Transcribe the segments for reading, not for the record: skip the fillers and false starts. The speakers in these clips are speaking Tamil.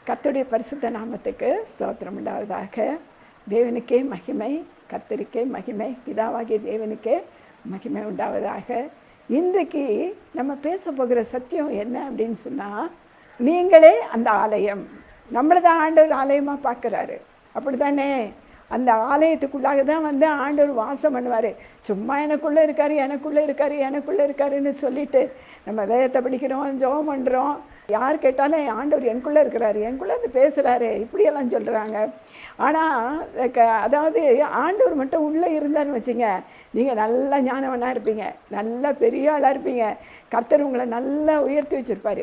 கர்த்தருடைய பரிசுத்த நாமத்துக்கு ஸ்தோத்திரம் உண்டாவதாக. தேவனுக்கே மகிமை, கர்த்தருக்கே மகிமை, பிதாவாகிய தேவனுக்கே மகிமை உண்டாவதாக. இன்றைக்கு நம்ம பேச போகிற சத்தியம் என்ன அப்படின்னு சொன்னால், நீங்களே அந்த ஆலயம். நம்மளை தான் ஆண்டவர் ஆலயமாக பார்க்குறாரு, அப்படி தானே? அந்த ஆலயத்துக்குள்ளாக தான் ஆண்டவர் வாசம் பண்ணுவார். சும்மா எனக்குள்ளே இருக்கார், எனக்குள்ளே இருக்கார், எனக்குள்ளே இருக்காருன்னு சொல்லிட்டு நம்ம வேதத்தை படிக்கிறோம், ஜெபம் பண்ணுறோம். யார் கேட்டாலும் ஆண்டவர் எனக்குள்ளே இருக்கிறாரு, எனக்குள்ளே வந்து பேசுகிறாரு, இப்படியெல்லாம் சொல்கிறாங்க. ஆனால் அதாவது ஆண்டவர் மட்டும் உள்ளே இருந்தான்னு வச்சுங்க, நீங்கள் நல்லா ஞானவனாக இருப்பீங்க, நல்லா பெரிய ஆளாக இருப்பீங்க, கர்த்தர் உங்களை நல்லா உயர்த்தி வச்சுருப்பார்.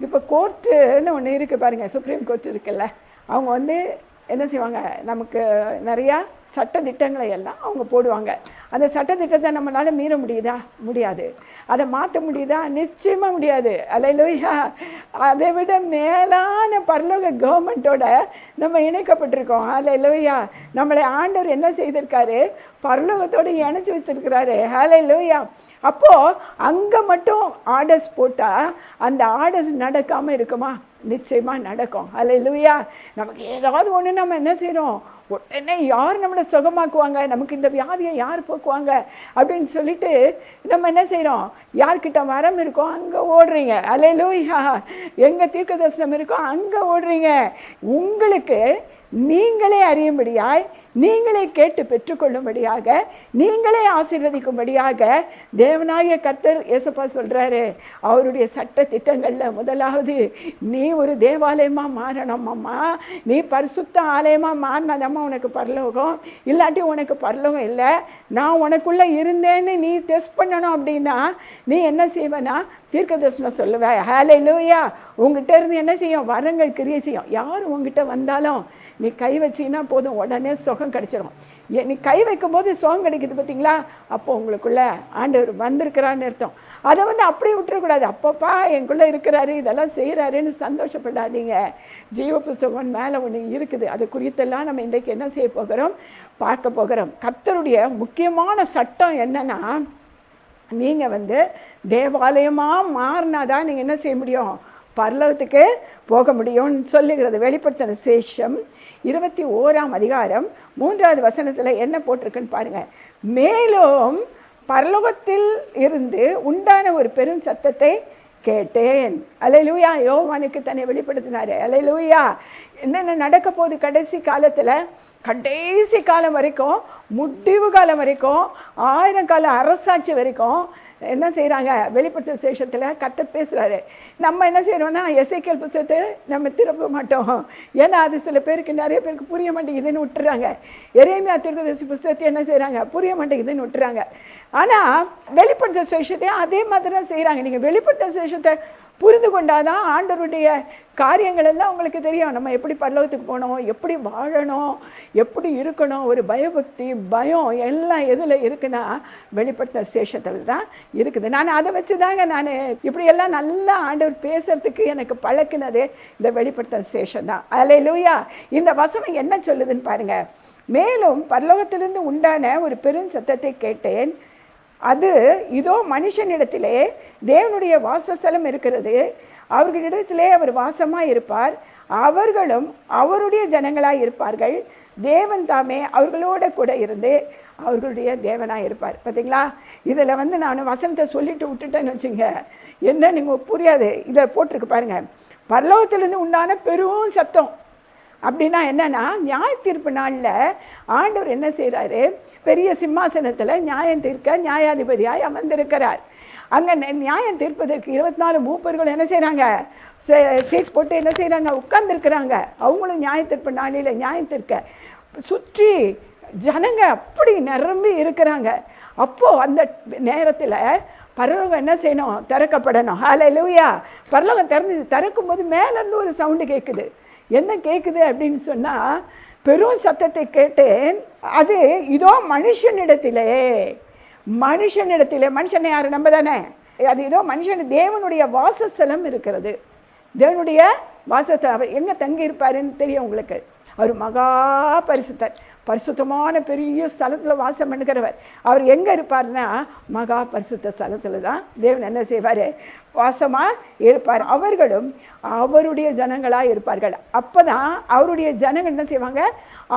இப்போ கோர்ட்டுன்னு ஒன்று இருக்குது பாருங்கள், சுப்ரீம் கோர்ட் இருக்குல்ல, அவங்க என்ன செய்வாங்க, நமக்கு நிறையா சட்டத்திட்டங்களை எல்லாம் அவங்க போடுவாங்க. அந்த சட்டத்திட்டத்தை நம்மளால் மீற முடியாது. அதை மாற்ற முடியுதா? நிச்சயமாக முடியாது. அல்லேலூயா. அதை விட மேலான பரலோக கவர்மெண்ட்டோட நம்ம இணைக்கப்பட்டிருக்கோம். அல்லேலூயா. நம்மளை ஆண்டவர் என்ன செய்திருக்காரு? பரலோகத்தோடு இணைச்சி வச்சிருக்கிறாரு. அல்லேலூயா. அப்போது அங்கே மட்டும் ஆர்டர்ஸ் போட்டால் அந்த ஆர்டர்ஸ் நடக்காமல் இருக்குமா? நிச்சயமாக நடக்கும். அல்லேலூயா. நமக்கு ஏதாவது ஒன்று நம்ம என்ன செய்கிறோம், உடனே யார் நம்மளை சுகமாக்குவாங்க, நமக்கு இந்த வியாதியை யார் போக்குவாங்க அப்படின்னு சொல்லிட்டு நம்ம என்ன செய்கிறோம், யார்கிட்ட வரம் இருக்கோ அங்கே ஓடுறீங்க. அல்லேலூயா. எங்கே தீர்க்க தரிசனம் இருக்கோ அங்கே ஓடுறீங்க. உங்களுக்கு நீங்களே அறியும்படியாய், நீங்களே கேட்டு பெற்றுக்கொள்ளும்படியாக, நீங்களே ஆசீர்வதிக்கும்படியாக தேவனாகிய கர்த்தர் இயேசுப்பா சொல்கிறாரு. அவருடைய சட்ட திட்டங்களில் முதலாவது, நீ ஒரு தேவாலயமாக மாறணும் அம்மா, நீ பரிசுத்த ஆலயமாக மாறினதம்மா உனக்கு பரலோகம், இல்லாட்டி உனக்கு பரலோகம் இல்லை. நான் உனக்குள்ளே இருந்தேன்னு நீ டெஸ்ட் பண்ணணும். அப்படின்னா நீ என்ன செய்வேன்னா தீர்க்க தரிசனம் சொல்லுவேன். ஹல்லேலூயா. உங்ககிட்ட இருந்து என்ன செய்யும்? வரங்கள் கிரியை செய்யும். யார் உங்ககிட்ட வந்தாலும் நீ கை வச்சிங்கன்னா போதும், உடனே சுகம் கிடைச்சிடும். நீ கை வைக்கும்போது சுகம் கிடைக்குது பார்த்தீங்களா? அப்போ உங்களுக்குள்ள ஆண்டவர் வந்திருக்கிறான்னு அர்த்தம். அதை அப்படியே விட்டுறக்கூடாது. அப்பப்பா எனக்குள்ளே இருக்கிறாரு, இதெல்லாம் செய்கிறாருன்னு சந்தோஷப்படாதீங்க. ஜீவ புஸ்தகம் மேலே ஒன்று இருக்குது, அது குறித்தெல்லாம் நம்ம இன்றைக்கு என்ன செய்ய போகிறோம், பார்க்க போகிறோம். கர்த்தருடைய முக்கியமான சட்டம் என்னன்னா, நீங்கள் தேவாலயமாக மாறினாதான் நீங்கள் என்ன செய்ய முடியும், பரலோகத்துக்கு போக முடியும்னு சொல்லுகிறது. வெளிப்படுத்தின விசேஷம் 21ஆம் அதிகாரம் 3வது வசனத்தில் என்ன போட்டிருக்குன்னு பாருங்கள். மேலும் பரலோகத்தில் இருந்து உண்டான ஒரு பெரும் சத்தத்தை கேட்டேன். அல்லேலூயா. யோவானுக்கு தன்னை வெளிப்படுத்தினார். அல்லேலூயா. என்னென்ன நடக்க போகுது கடைசி காலத்தில், கடைசி காலம் வரைக்கும், முடிவு காலம் வரைக்கும், 1000 கால அரசாட்சி வரைக்கும் என்ன செய்கிறாங்க, வெளிப்படுத்த விசேஷத்தில் கர்த்தர் பேசுகிறாரு. நம்ம என்ன செய்கிறோன்னா எசேக்கியேல் புத்தகத்தை நம்ம திறப்ப மாட்டோம். ஏன்னா அது சில பேருக்கு, நிறைய பேருக்கு புரிய மாட்டேங்குதுன்னு விட்டுறாங்க. எரேமியா தீர்க்கதரிசி புத்தகத்தை என்ன செய்கிறாங்க, புரிய மாட்டேங்குதுன்னு விட்டுறாங்க. ஆனால் வெளிப்படுத்த விசேஷத்தை அதே மாதிரி தான் செய்கிறாங்க. நீங்கள் வெளிப்படுத்த விசேஷத்தை புரிந்து கொண்டாதான் ஆண்டவருடைய காரியங்கள் எல்லாம் உங்களுக்கு தெரியும். நம்ம எப்படி பரலோகத்துக்கு போகணும், எப்படி வாழணும், எப்படி இருக்கணும், ஒரு பயபக்தி, பயம் எல்லாம் எதில் இருக்குன்னா வெளிப்படுத்த விசேஷத்தில் தான் இருக்குது. நான் அதை வச்சு தாங்க நான் இப்படியெல்லாம் நல்லா ஆண்டவர் பேசுறதுக்கு எனக்கு பழக்கினது இந்த வெளிப்படுத்த விசேஷம் தான். அல்லேலூயா. இந்த வசனம் என்ன சொல்லுதுன்னு பாருங்க. மேலும் பரலோகத்திலிருந்து உண்டான ஒரு பெரும் சத்தத்தை கேட்டேன். அது இதோ மனுஷனிடத்திலே தேவனுடைய வாசஸ்தலம் இருக்கிறது, அவர்களிடத்திலே அவர் வாசமாக இருப்பார், அவர்களும் அவருடைய ஜனங்களாக இருப்பார்கள், தேவன் தாமே அவர்களோட கூட இருந்து அவர்களுடைய தேவனாக இருப்பார். பார்த்தீங்களா? இதில் நான் வசனத்தை சொல்லிட்டு விட்டுட்டேன்னு வச்சுங்க, என்ன நீங்கள் புரியாது. இதை போட்டிருக்கு பாருங்கள், பரலோகத்திலிருந்து உண்டான பெரும் சத்தம். அப்படின்னா என்னென்னா, நியாய தீர்ப்பு நாளில் ஆண்டவர் என்ன செய்கிறாரு, பெரிய சிம்மாசனத்தில் நியாயம் தீர்க்க நியாயாதிபதியாய் அமர்ந்திருக்கிறார். அங்கே நியாயம் தீர்ப்பதற்கு 24 மூப்பர்கள் என்ன செய்கிறாங்க, சீட் போட்டு என்ன செய்கிறாங்க, உட்கார்ந்துருக்கிறாங்க. அவங்களும் நியாய தீர்ப்பு நாளில் நியாயம் தீர்க்க சுற்றி ஜனங்க அப்படி நிரம்பி இருக்கிறாங்க. அப்போது அந்த நேரத்தில் பரலோகம் என்ன செய்யணும், திறக்கப்படணும். ஹல்லேலூயா. பரலோகம் திறக்கும்போது மேலேருந்து ஒரு சவுண்டு கேட்குது. என்ன கேட்குது அப்படின்னு சொன்னால், பெரும் சத்தத்தை கேட்டேன். அது இதோ மனுஷனிடத்திலே, மனுஷனை யார், நம்ம தானே. அது இதோ மனுஷன், தேவனுடைய வாசஸ்தலம் இருக்கிறது, தேவனுடைய வாசத்தை அவர் எங்கே தங்கி இருப்பாருன்னு தெரியும் உங்களுக்கு. அவர் மகா பரிசுத்தர், பரிசுத்தமான பெரிய ஸ்தலத்தில் வாசம் பண்ணுகிறவர். அவர் எங்கே இருப்பார்னா மகா பரிசுத்த ஸ்தலத்தில் தான் தேவன் என்ன செய்வார், வாசமாக இருப்பார். அவர்களும் அவருடைய ஜனங்களாக இருப்பார்கள். அப்போ தான் அவருடைய ஜனங்கள் என்ன செய்வாங்க,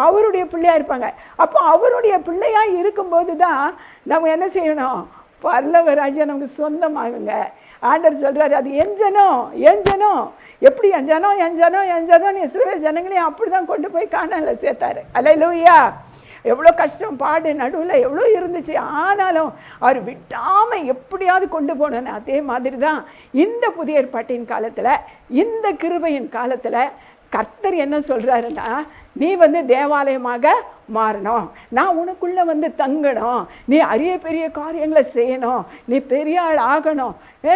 அவருடைய பிள்ளையாக இருப்பாங்க. அப்போ அவருடைய பிள்ளையாக இருக்கும்போது தான் நம்ம என்ன செய்யணும், பரலோக ராஜ்யம் நமக்கு சொந்தமாகுங்க. ஆண்டவர் சொல்கிறாரு, அது எஞ்சனம் எப்படி எஞ்சனம் இஸ்ரவேல் ஜனங்களையும் அப்படி தான் கொண்டு போய் கானானில் சேர்த்தாரு. அல்லேலூயா. எவ்வளோ கஷ்டம் பாடு நடுவில் எவ்வளோ இருந்துச்சு, ஆனாலும் அவர் விட்டாமல் எப்படியாவது கொண்டு போனோன்னு. அதே மாதிரி தான் இந்த புதிய ஏற்பாட்டின் காலத்தில், இந்த கிருபையின் காலத்தில் கர்த்தர் என்ன சொல்கிறாருன்னா, நீ தேவாலயமாக மாறணும், நான் உனக்குள்ளே தங்கணும், நீ அரிய பெரிய காரியங்களை செய்யணும், நீ பெரிய ஆள் ஆகணும்.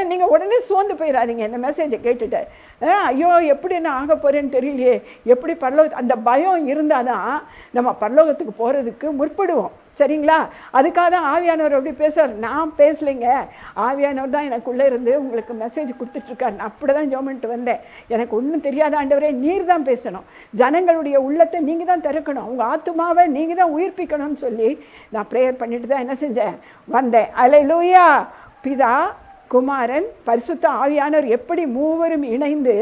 நீங்கள் உடனே சோர்ந்து போயிடாதீங்க இந்த மெசேஜை கேட்டுட்டு. ஐயோ எப்படி நான் ஆக போகிறேன்னு தெரியலையே, எப்படி அந்த பயம் இருந்தால் தான் நம்ம பரலோகத்துக்கு போகிறதுக்கு முற்படுவோம். சரிங்களா? அதுக்காக தான் ஆவியானவர் அப்படி பேசுவார். நான் பேசலைங்க, ஆவியானவர் தான் எனக்குள்ளே இருந்து உங்களுக்கு மெசேஜ் கொடுத்துட்ருக்காரு. நான் அப்படி தான் ஜெபம் பண்ணிட்டு வந்தேன். எனக்கு ஒன்றும் தெரியாத ஆண்டவரே, நீர் தான் பேசணும், ஜனங்களுடைய உள்ளத்தை நீங்கள் தான் திறக்கணும், அவங்க ஆத்துமாவை நீங்கள் தான் உயிர்ப்பிக்கணும்னு சொல்லி நான் ப்ரேயர் பண்ணிட்டு தான் என்ன செஞ்சேன், வந்தேன். அல்லேலூயா. பிதா, குமாரன், பரிசுத்த ஆவியானவர் எப்படி மூவரும் இணைந்து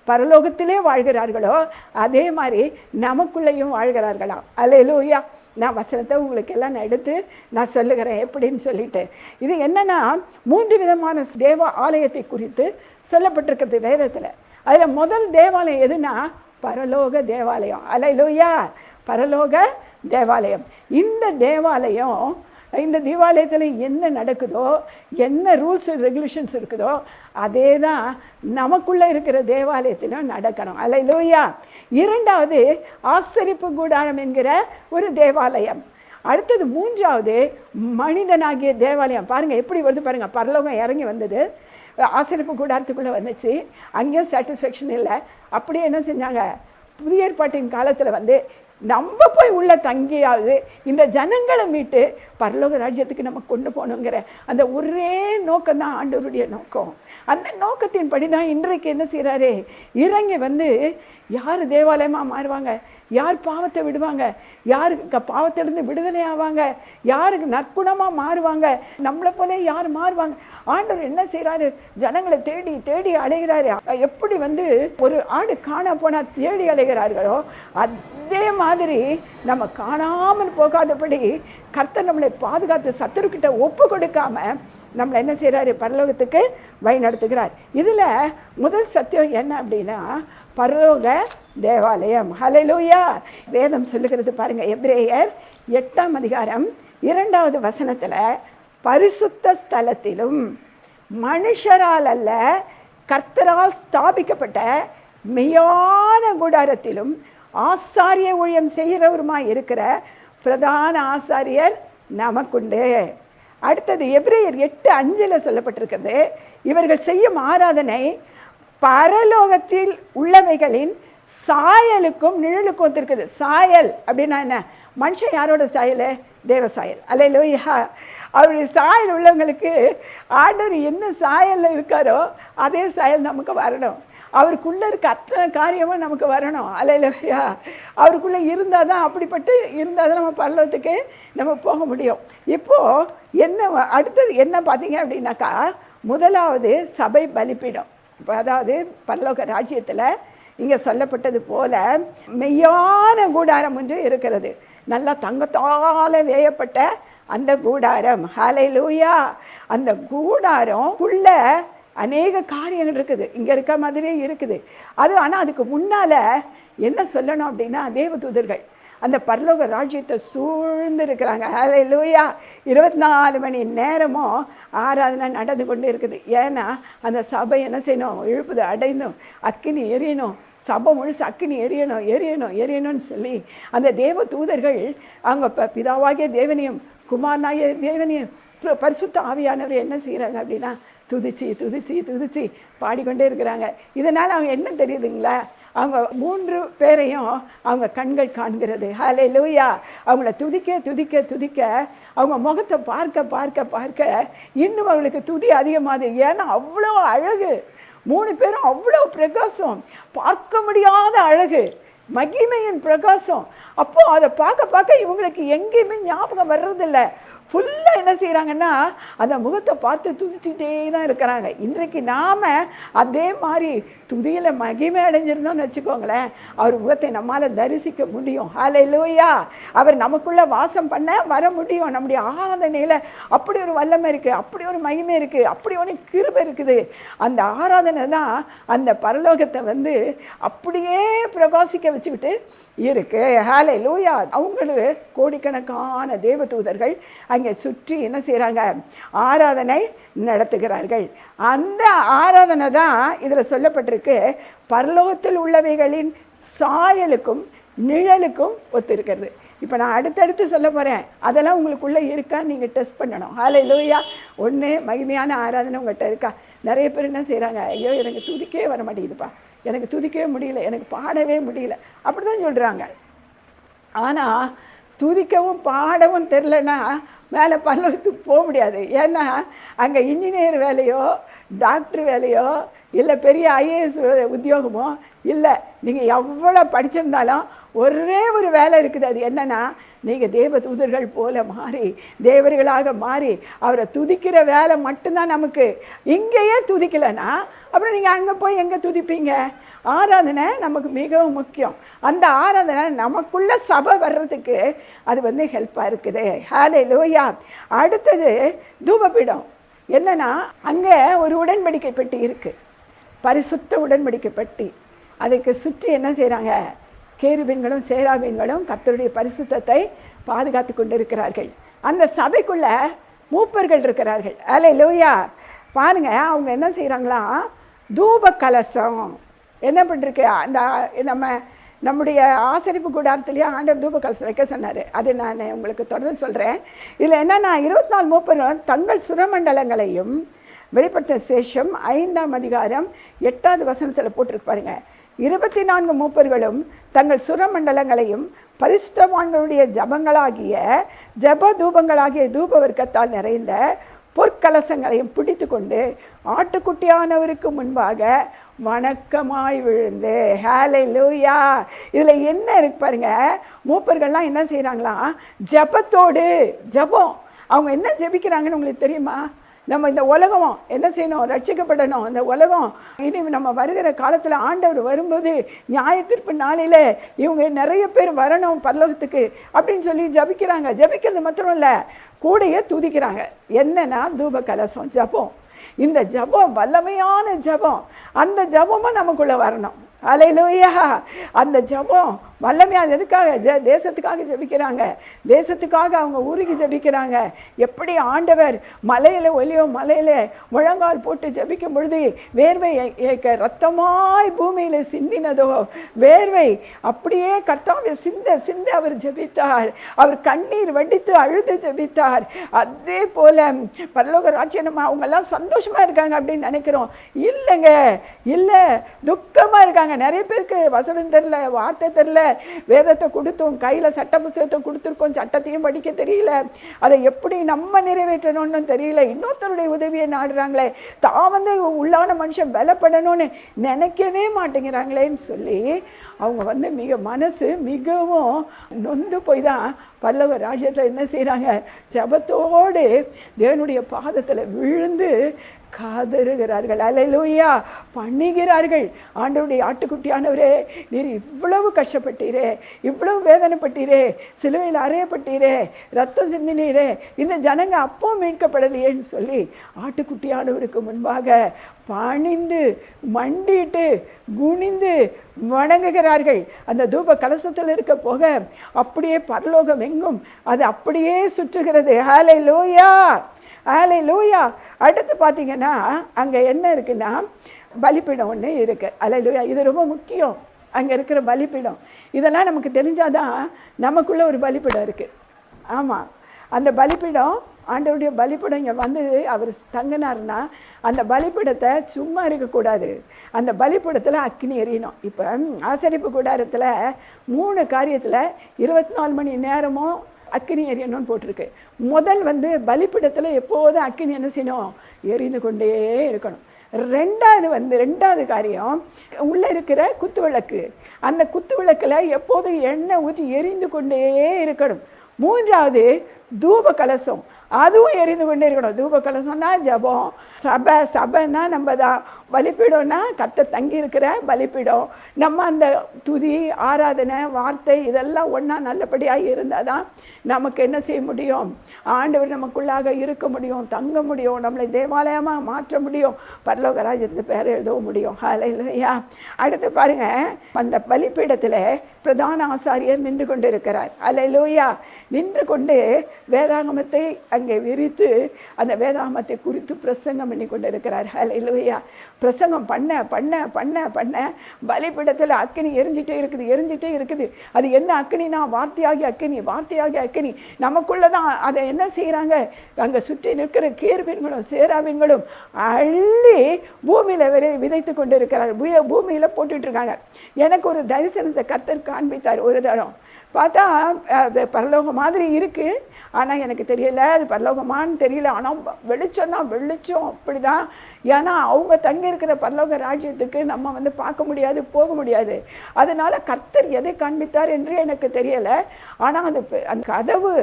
பரலோகத்திலே வாழ்கிறார்களோ அதே மாதிரி நமக்குள்ளேயும் வாழ்கிறார்களாம். அல்லேலூயா. நான் வசனத்தை உங்களுக்கு எல்லாம் நான் எடுத்து நான் சொல்லுகிறேன் எப்படின்னு சொல்லிட்டு. இது என்னென்னா 3 விதமான தேவ ஆலயத்தை குறித்து சொல்லப்பட்டிருக்கிறது வேதத்தில். அதில் முதல் தேவாலயம் எதுனா பரலோக தேவாலயம். அல்லேலூயா. பரலோக தேவாலயம். இந்த தேவாலயத்தில் என்ன நடக்குதோ, என்ன ரூல்ஸ் அண்ட் ரெகுலேஷன்ஸ் இருக்குதோ அதே தான் நமக்குள்ளே இருக்கிற தேவாலயத்திலும் நடக்கணும். அல்லேலூயா. 2வது ஆசரிப்பு கூடாரம் என்கிற ஒரு தேவாலயம். அடுத்தது 3வது மனிதனாகிய தேவாலயம். பாருங்கள் எப்படி வருது பாருங்கள். பரலோகம் இறங்கி வந்தது, ஆசரிப்பு கூடாரத்துக்குள்ளே வந்துச்சு. அங்கேயும் சாட்டிஸ்ஃபேக்ஷன் இல்லை. அப்படியே என்ன செஞ்சாங்க, புதிய ஏற்பாட்டின் காலத்தில் நம்ம போய் உள்ள தங்கியாவது இந்த ஜனங்களை மீட்டு பரலோக ராஜ்யத்துக்கு நம்ம கொண்டு போகணுங்கிற அந்த ஒரே நோக்கம் தான் ஆண்டவருடைய நோக்கம். அந்த நோக்கத்தின்படி தான் இன்றைக்கு என்ன செய்கிறாரு, இறங்கி யார் தேவாலயமாக மாறுவாங்க, யார் பாவத்தை விடுவாங்க, யாருக்கு பாவத்திலிருந்து விடுதலை ஆவாங்க, யாருக்கு நற்குணமாக மாறுவாங்க, நம்மளை போல யார் மாறுவாங்க. ஆண்டவர் என்ன செய்கிறாரு, ஜனங்களை தேடி தேடி அலைகிறாரு. எப்படி ஒரு ஆடு காண போனால் தேடி அலைகிறார்களோ அதே மாதிரி நம்ம காணாமல் போகாதபடி கர்த்தர் நம்மளை பாதுகாத்து சத்துருக்கிட்ட ஒப்பு கொடுக்காம நம்மளை என்ன செய்கிறாரு, பரலோகத்துக்கு வழி நடத்துகிறார். இதில் முதல் சத்தியம் என்ன அப்படின்னா பரலோக தேவாலயம். ஹல்லேலூயா. வேதம் சொல்லுகிறது பாருங்கள், எபிரேயர் 8ஆம் அதிகாரம் 2வது வசனத்தில், பரிசுத்த ஸ்தலத்திலும் மனுஷரால் அல்ல கர்த்தரால் ஸ்தாபிக்கப்பட்ட மெய்யான கூடாரத்திலும் ஆசாரிய ஊழியம் செய்கிறவருமாய் இருக்கிற பிரதான ஆசாரியர் நமக்குண்டு. அடுத்தது எபிரேயர் 8:5 சொல்லப்பட்டிருக்கிறது, இவர்கள் செய்யும் ஆராதனை பரலோகத்தில் உள்ளவைகளின் சாயலுக்கும் நிழலுக்கும் ஒத்திருக்குது. சாயல் அப்படின்னா என்ன, மனுஷன் யாரோட சாயல், தேவ சாயல். அல்லேலூயா. அவருடைய சாயல் உள்ளவங்களுக்கு ஆண்டவர் என்ன சாயலில் இருக்காரோ அதே சாயல் நமக்கு வரணும். அவருக்குள்ளே இருக்க அத்தனை காரியமும் நமக்கு வரணும். அல்லேலூயா. அவருக்குள்ளே இருந்தால் தான், அப்படிப்பட்டு இருந்தால் தான் நம்ம பரலோகத்துக்கு நம்ம போக முடியும். இப்போது அடுத்தது என்ன பார்த்தீங்க அப்படின்னாக்கா, முதலாவது சபை பலிப்பீடம். இப்போ அதாவது பரலோக ராஜ்யத்தில் இங்கே சொல்லப்பட்டது போல மெய்யான கூடாரம் ஒன்று இருக்கிறது. நல்லா தங்கத்தால் வேயப்பட்ட அந்த கூடாரம். ஹல்லேலூயா. அந்த கூடாரம் உள்ள அநேக காரியங்கள் இருக்குது, இங்கே இருக்க மாதிரியே இருக்குது. ஆனால் அதுக்கு முன்னால் என்ன சொல்லணும் அப்படின்னா, தேவதூதர்கள் அந்த பரலோக ராஜ்யத்தை சூழ்ந்து இருக்கிறாங்க. ஹல்லேலூயா. 24 மணி நேரமும் ஆராதனை நடந்து கொண்டு இருக்குது. ஏன்னா அந்த சபை என்ன செய்யணும், இழுப்புது அடையணும், அக்கினி எரியணும், சபை முழுசு அக்கினி எரியணும்னு சொல்லி அந்த தேவ தூதர்கள் அவங்க பிதாவாகிய தேவனையும் குமாரனாகிய தேவனையும் பரிசுத்த ஆவியானவர் என்ன செய்கிறாங்க அப்படின்னா துதிச்சு பாடிக்கொண்டே இருக்கிறாங்க. இதனால் அவங்க என்ன தெரியுதுங்களா, அவங்க 3 பேரையும் அவங்க கண்கள் காண்கிறது. ஹல்லேலூயா. அவங்கள துதிக்க அவங்க முகத்தை பார்க்க இன்னும் அவங்களுக்கு துதி அதிகமாகுது. ஏன்னா அவ்வளோ அழகு, 3 பேரும் அவ்வளோ பிரகாசம், பார்க்க முடியாத அழகு, மகிமையின் பிரகாசம். அப்போது அதை பார்க்க பார்க்க இவங்களுக்கு எங்கேயுமே ஞாபகம் வர்றதில்ல. ஃபுல்லாக என்ன செய்கிறாங்கன்னா அந்த முகத்தை பார்த்து துதிச்சுட்டே தான் இருக்கிறாங்க. இன்றைக்கு நாம் அதே மாதிரி துதியில் மகிமை அடைஞ்சிருந்தோம்னு வச்சுக்கோங்களேன், அவர் முகத்தை நம்மால் தரிசிக்க முடியும். ஹல்லேலூயா. அவர் நமக்குள்ளே வாசம் பண்ண வர முடியும். நம்முடைய ஆராதனையில் அப்படி ஒரு வல்லமை இருக்குது, அப்படி ஒரு மகிமை இருக்குது, அப்படி ஒரு கிருபை இருக்குது. அந்த ஆராதனை தான் அந்த பரலோகத்தை அப்படியே பிரகாசிக்க வச்சுக்கிட்டு இருக்கு. ஹல்லேலூயா. அவங்களுக்கு கோடிக்கணக்கான தேவதூதர்கள் அங்கே சுற்றி என்ன செய்கிறாங்க, ஆராதனை நடத்துகிறார்கள். அந்த ஆராதனை தான் இதில் சொல்லப்பட்டிருக்கு, பரலோகத்தில் உள்ளவைகளின் சாயலுக்கும் நிழலுக்கும் ஒத்திருக்கிறது. இப்போ நான் அடுத்தடுத்து சொல்ல போகிறேன், அதெல்லாம் உங்களுக்குள்ளே இருக்கான்னு நீங்கள் டெஸ்ட் பண்ணணும். ஹல்லேலூயா. ஒன்று, மகிமையான ஆராதனை உங்கள்கிட்ட இருக்கா? நிறைய பேர் என்ன செய்கிறாங்க, ஐயோ எனக்கு துதிக்கவே வர மாட்டேங்குதுப்பா, எனக்கு துதிக்கவே முடியல, எனக்கு பாடவே முடியல, அப்படி தான் சொல்கிறாங்க. ஆனால் துதிக்கவும் பாடவும் தெரிலனா மேலே பரலோகத்துக்கு போக முடியாது. ஏன்னா அங்கே இன்ஜினியர் வேலையோ டாக்டர் வேலையோ இல்லை பெரிய ஐஏஎஸ் உத்தியோகமோ இல்லை. நீங்கள் எவ்வளோ படிச்சிருந்தாலும் ஒரே ஒரு வேலை இருக்குது. அது என்னென்னா, நீங்கள் தேவ தூதர்கள் போல மாறி தேவர்களாக மாறி அவரை துதிக்கிற வேலை மட்டும்தான் நமக்கு. இங்கேயே துதிக்கலைன்னா அப்புறம் நீங்கள் அங்கே போய் எங்கே துதிப்பீங்க? ஆராதனை நமக்கு மிகவும் முக்கியம். அந்த ஆராதனை நமக்குள்ள சபை வர்றதுக்கு அது ஹெல்ப்பாக இருக்குது. ஹல்லேலூயா. அடுத்தது தூபபீடம். என்னென்னா, அங்கே ஒரு உடன்படிக்கை பெட்டி இருக்குது, பரிசுத்த உடன்படிக்கை பெட்டி. அதுக்கு சுற்றி என்ன செய்கிறாங்க, கேருபீன்களும் சேராபீன்களும் கர்த்தருடைய பரிசுத்தத்தை பாதுகாத்து கொண்டு இருக்கிறார்கள். அந்த சபைக்குள்ள மூப்பர்கள் இருக்கிறார்கள். ஹல்லேலூயா. பாருங்க, அவங்க என்ன செய்கிறாங்களா, தூப கலசம் என்ன பண்ணிருக்கு, அந்த நம்முடைய ஆசரிப்பு கூடாரத்துலேயே ஆண்டவர் தூப கலசம் வைக்க சொன்னார். அது நான் உங்களுக்கு தொடர்ந்து சொல்கிறேன். இதில் என்னென்னா, 24 மூப்பரும் தங்கள் சுரமண்டலங்களையும் வெளிப்படுத்த சேஷம் 5ஆம் அதிகாரம் 8வது வசனத்தில் போட்டிருக்கு பாருங்க. 24 மூப்பர்களும் தங்கள் சுரமண்டலங்களையும் பரிசுத்தவான்களுடைய ஜபங்களாகிய ஜப தூபங்களாகிய தூப வர்க்கத்தால் நிறைந்த பொற்கலசங்களையும் பிடித்து கொண்டு ஆட்டுக்குட்டியானவருக்கு முன்பாக வணக்கமாய் விழுந்து. ஹல்லேலூயா. இதில் என்ன இருக்கு பாருங்க, மூப்பர்கள்லாம் என்ன செய்கிறாங்களாம், ஜபத்தோடு ஜபம். அவங்க என்ன ஜபிக்கிறாங்கன்னு உங்களுக்கு தெரியுமா? நம்ம இந்த உலகம் என்ன செய்யணும், ரட்சிக்கப்படணும். இந்த உலகம் இனி நம்ம வருகிற காலத்தில் ஆண்டவர் வரும்போது நியாயத்தீர்ப்பு நாளில் இவங்க நிறைய பேர் வரணும் பரலோகத்துக்கு அப்படின்னு சொல்லி ஜபிக்கிறாங்க. ஜபிக்கிறது மாத்திரம் இல்லை, கூடையே துதிக்கிறாங்க. என்னன்னா, தூப கலசம், ஜபம். இந்த ஜபம் வல்லமையான ஜபம். அந்த ஜபமும் நமக்குள்ளே வரணும். ஹல்லேலூயா. அந்த ஜபம் வல்லமையாக எதுக்காக, தேசத்துக்காக ஜபிக்கிறாங்க. தேசத்துக்காக அவங்க ஊருக்கு ஜபிக்கிறாங்க. எப்படி ஆண்டவர் மலையில் ஒலியோ மலையில் முழங்கால் போட்டு ஜபிக்கும் பொழுது வேர்வை ரத்தமாய் பூமியில் சிந்தினதோ, வேர்வை அப்படியே கர்த்தாவை சிந்த சிந்த அவர் ஜபித்தார். அவர் கண்ணீர் வடித்து அழுது ஜபித்தார். அதே போல பரலோக ராஜ்யம் அவங்கெல்லாம் சந்தோஷமாக இருக்காங்க அப்படின்னு நினைக்கிறோம். இல்லைங்க, இல்லை, துக்கமாக இருக்காங்க. நிறைய பேருக்கு வசனம் தெரில, வார்த்தை தெரில, வேதத்தை கொடுத்தோம், கையில் சட்ட புத்தகத்தை கொடுத்துருக்கோம், சட்டத்தையும் படிக்க தெரியல, அதை எப்படி நம்ம நிறைவேற்றணும்னு தெரியல, இன்னொருத்தருடைய உதவியை நாடுறாங்களே, தான் உள்ளான மனுஷன் பலப்படணும்னு நினைக்கவே மாட்டேங்கிறாங்களேன்னு சொல்லி அவங்க மனசு மிகவும் நொந்து போய் தான் பல்லவ ராஜ்யத்தில் என்ன செய்கிறாங்க, ஜபத்தோடு தேவனுடைய பாதத்தில் விழுந்து காதறுகிறார்கள். அல்லேலூயா. பணிகிறார்கள். ஆண்டவருடைய ஆட்டுக்குட்டியானவரே, நீர் இவ்வளவு கஷ்டப்பட்டீரே, இவ்வளவு வேதனைப்பட்டீரே, சிலுவையில் அறையப்பட்டீரே, ரத்தம் சிந்தினீரே, இந்த ஜனங்க அப்போ மீட்கப்படலையேன்னு சொல்லி ஆட்டுக்குட்டியானவருக்கு முன்பாக பணிந்து மண்டிட்டு குனிந்து வணங்குகிறார்கள். அந்த தூப கலசத்தில் இருக்க போக அப்படியே பரலோகம் எங்கும் அது அப்படியே சுற்றுகிறது. ஹல்லேலூயா, ஹல்லேலூயா. அடுத்து பார்த்தீங்கன்னா, அங்கே என்ன இருக்குன்னா, பலிப்பீடம் ஒன்று இருக்குது. ஹல்லேலூயா. இது ரொம்ப முக்கியம். அங்கே இருக்கிற பலிப்பீடம் இதெல்லாம் நமக்கு தெரிஞ்சாதான் நமக்குள்ள ஒரு பலிப்பீடம் இருக்குது. ஆமாம், அந்த பலிப்பீடம், ஆண்டவருடைய பலிப்பீடம் இங்கே அவர் தங்கினார்னா அந்த பலிப்பீடத்தை சும்மா இருக்கக்கூடாது. அந்த பலிப்பீடத்தில் அக்கினி எறியணும். இப்போ ஆசரிப்பு கூடாரத்தில் 3 காரியத்தில் 24 மணி நேரமும் அக்கினி எரியணும்னு போட்டிருக்கு. முதல் பலிப்பீடத்தில் எப்போதும் அக்கினி என்ன செய்யணும், எரிந்து கொண்டே இருக்கணும். ரெண்டாவது காரியம் உள்ளே இருக்கிற குத்து விளக்கு. அந்த குத்து விளக்கில் எப்போதும் எண்ணெய் ஊற்றி எரிந்து கொண்டே இருக்கணும். மூன்றாவது தூப கலசம், அதுவும் எரிந்து கொண்டே இருக்கணும். தூப கலசம்னா ஜபம், சபைன்னா நம்ம தான், பலிப்பீடம்னா கர்த்தர் தங்கி இருக்கிற பலிப்பீடம். நம்ம அந்த துதி, ஆராதனை, வார்த்தை இதெல்லாம் ஒன்றா நல்லபடியாக இருந்தால் தான் நமக்கு என்ன செய்ய முடியும், ஆண்டவர் நமக்குள்ளாக இருக்க முடியும், தங்க முடியும், நம்மளை தேவாலயமாக மாற்ற முடியும், பரலோக ராஜ்யத்தில் பேர் எழுதவும் முடியும். ஹல்லேலூயா. அடுத்து பாருங்கள், அந்த பலிப்பீடத்தில் பிரதான ஆசாரியர் நின்று கொண்டு இருக்கிறார். ஹல்லேலூயா. நின்று கொண்டு வேதாகமத்தை அங்கே விரித்து அந்த வேதாகமத்தை குறித்து பிரசங்கம் பண்ணி கொண்டு இருக்கிறார். ஹல்லேலூயா. பிரசங்கம் பண்ண பண்ண பண்ண பண்ண பலிபீடத்தில் அக்கினி எரிஞ்சிட்டே இருக்குது. அது என்ன அக்கினினா, வார்த்தையாகி அக்கினி. நமக்குள்ளே தான் அதை என்ன செய்கிறாங்க, அங்கே சுற்றி நிற்கிற கேருபீன்களும் சேராபீன்களும் அள்ளி பூமியில் விதைத்து கொண்டு இருக்கிறார், பூமியில் போட்டுட்ருக்காங்க. எனக்கு ஒரு தரிசனத்தை கர்த்தர் காண்பித்தார். ஒரு தரம் பார்த்தா அது பரலோகம் மாதிரி இருக்குது, ஆனால் எனக்கு தெரியலை அது பரலோகமானு தெரியல. ஆனால் வெளிச்சம்னா வெளிச்சம் அப்படி தான். ஏன்னா அவங்க தங்கி இருக்கிற பரலோக ராஜ்யத்துக்கு நம்ம பார்க்க முடியாது, போக முடியாது. அதனால் கர்த்தர் எதை காண்பித்தார் என்று எனக்கு தெரியலை. ஆனால் அந்த கதவு,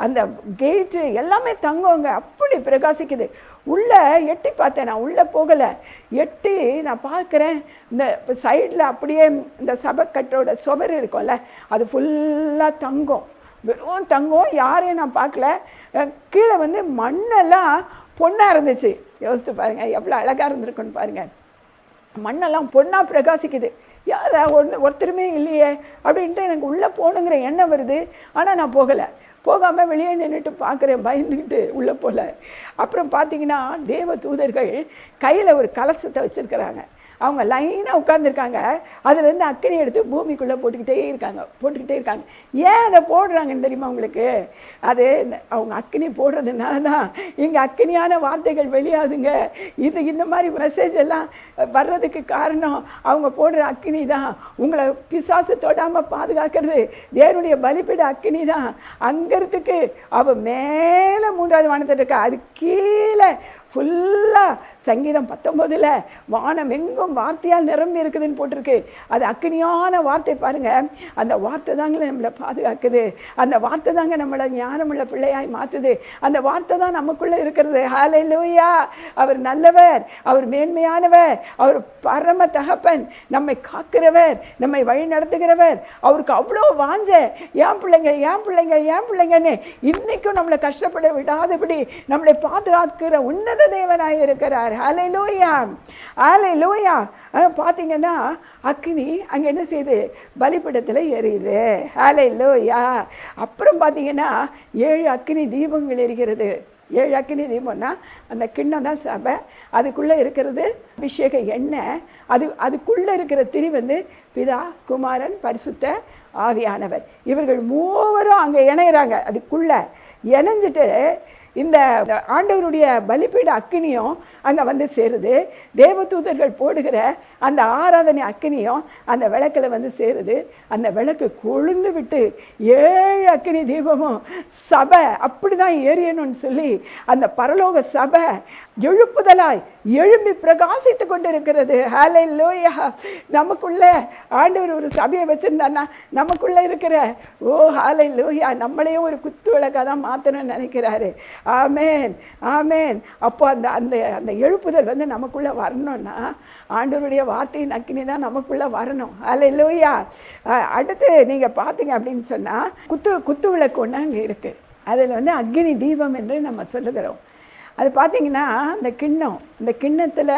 அந்த கேட்டு எல்லாமே தங்குவங்க அப்படி பிரகாசிக்குது. உள்ளே எட்டி பார்த்தேன், நான் உள்ளே போகலை, எட்டி நான் பார்க்குறேன். இந்த சைடில் அப்படியே இந்த சபைக்கட்டோட சுவர் இருக்கும்ல, அது ஃபுல்லாக தங்கம், வெறும் தங்கம். யாரையும் நான் பார்க்கல. கீழே மண்ணெல்லாம் பொண்ணாக இருந்துச்சு. யோசித்து பாருங்கள் எவ்வளோ அழகாக இருந்திருக்குன்னு பாருங்கள். மண்ணெல்லாம் பொண்ணாக பிரகாசிக்குது. யார் ஒருத்தருமே இல்லையே அப்படின்ட்டு எனக்கு உள்ளே போகணுங்கிற எண்ணம் வருது. ஆனால் நான் போகாமல் வெளியே நின்றுட்டு பார்க்குறேன், பயந்துக்கிட்டு உள்ளே போகல. அப்புறம் பார்த்தீங்கன்னா தேவ தூதர்கள் கையில் ஒரு கலசத்தை வச்சுருக்கிறாங்க. அவங்க லைனாக உட்காந்துருக்காங்க. அதுலேருந்து அக்கினி எடுத்து பூமிக்குள்ளே போட்டுக்கிட்டே இருக்காங்க. ஏன் அதை போடுறாங்கன்னு தெரியுமா உங்களுக்கு? அது அவங்க அக்கினி போடுறதுனால தான் இங்கே அக்கினியான வார்த்தைகள் வெளியாகுதுங்க. இந்த மாதிரி மெசேஜ் எல்லாம் வர்றதுக்கு காரணம் அவங்க போடுற அக்கினி தான். உங்களை பிசாசு தொடாமல் பாதுகாக்கிறது தேவனுடைய பலிபீட அக்கினி தான். அங்கிறதுக்கு அவள் மேலே 3வது வானத்தில் இருக்கா, அது கீழே ஃபுல்லாக சங்கீதம் 19 வானம் எங்கும் வார்த்தையால் நிரம்பி இருக்குதுன்னு போட்டிருக்கு. அது அக்கினியான வார்த்தை பாருங்கள். அந்த வார்த்தை தாங்க நம்மளை பாதுகாக்குது. அந்த வார்த்தை தாங்க நம்மளை ஞானமுள்ள பிள்ளையாய் மாற்றுது. அந்த வார்த்தை தான் நமக்குள்ளே இருக்கிறது. ஹல்லேலூயா. அவர் நல்லவர், அவர் மேன்மையானவர், அவர் பரம தகப்பன், நம்மை காக்கிறவர், நம்மை வழி நடத்துகிறவர். அவருக்கு அவ்வளோ வாஞ்ச ஏன் பிள்ளைங்கன்னு இன்றைக்கும் நம்மளை கஷ்டப்பட விடாதபடி நம்மளை பாதுகாக்கிற உன்னத தேவனாய் இருக்கிறார். ஹல்லேலூயா. பார்த்தீங்கன்னா அக்கினி அங்கே என்ன செய்யுது, பலிபீடத்தில் எரியுது. ஹல்லேலூயா. அப்புறம் பார்த்தீங்கன்னா 7 அக்கினி தீபங்கள் எரிகிறது. 7 அக்கினி தீபம்னா அந்த கிண்ணம் தான் சபை. அதுக்குள்ளே இருக்கிறது அபிஷேக எண்ணெய். அதுக்குள்ளே இருக்கிற திரி பிதா, குமாரன், பரிசுத்த ஆவியானவர். இவர்கள் மூவரும் அங்கே இணையிறாங்க. அதுக்குள்ளே இணைஞ்சிட்டு இந்த ஆண்டவருடைய பலிபீட அக்கினியும் அங்கே சேருது. தேவதூதர்கள் போடுகிற அந்த ஆராதனை அக்கினியும் அந்த விளக்கில் சேருது. அந்த விளக்கு கொழுந்து விட்டு 7 அக்கினி தீபமும் சபை அப்படி தான் எரியணும்னு சொல்லி அந்த பரலோக சபை எழுப்புதலாய் எழும்பி பிரகாசித்து கொண்டு இருக்கிறது. ஹல்லேலூயா. நமக்குள்ளே ஆண்டவர் ஒரு சபையை வச்சுருந்தான்னா நமக்குள்ளே இருக்கிற ஹல்லேலூயா நம்மளையும் ஒரு குத்து விளக்காக தான் மாற்றணும்னு நினைக்கிறாரு. ஆமேன். அப்போ அந்த அந்த அந்த எழுப்புதல் நமக்குள்ளே வரணும்னா ஆண்டவருடைய வார்த்தையின் அக்கினி தான் நமக்குள்ளே வரணும். ஹல்லேலூயா. அடுத்து நீங்கள் பார்த்தீங்க அப்படின்னு சொன்னால் குத்து விளக்கு ஒன்று அங்கே இருக்குது. அதில் அக்கினி தீபம் என்று நம்ம சொல்லுகிறோம். அது பார்த்திங்கன்னா அந்த கிண்ணத்தில்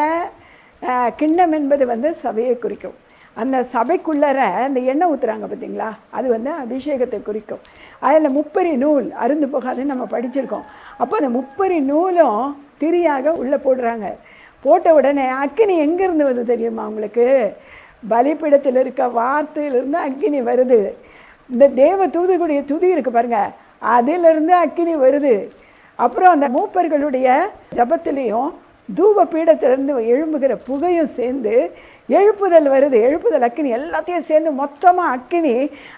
கிண்ணம் என்பது சபையை குறிக்கும். அந்த சபைக்குள்ளற அந்த எண்ணெய் ஊற்றுறாங்க பார்த்தீங்களா, அது அபிஷேகத்தை குறிக்கும். அதில் 30 நூல் அருந்து போகாதுன்னு நம்ம படிச்சிருக்கோம். அப்போ அந்த 30 நூலும் திரியாக உள்ளே போடுறாங்க. போட்ட உடனே அக்கினி எங்கேருந்து வருது தெரியுமா உங்களுக்கு? பலிபீடத்தில் இருக்க வார்த்தையிலிருந்து அக்கினி வருது. இந்த தேவ தூதுகளுடைய துதி இருக்குது பாருங்கள், அதிலிருந்து அக்கினி வருது. அப்புறம் அந்த மூப்பர்களுடைய ஜபத்திலையும் தூப பீடத்திலிருந்து எழும்புகிற புகையும் சேர்ந்து எழுப்புதல் வருது. எழுப்புதல் அக்கினி எல்லாத்தையும் சேர்ந்து மொத்தமாக அக்கினி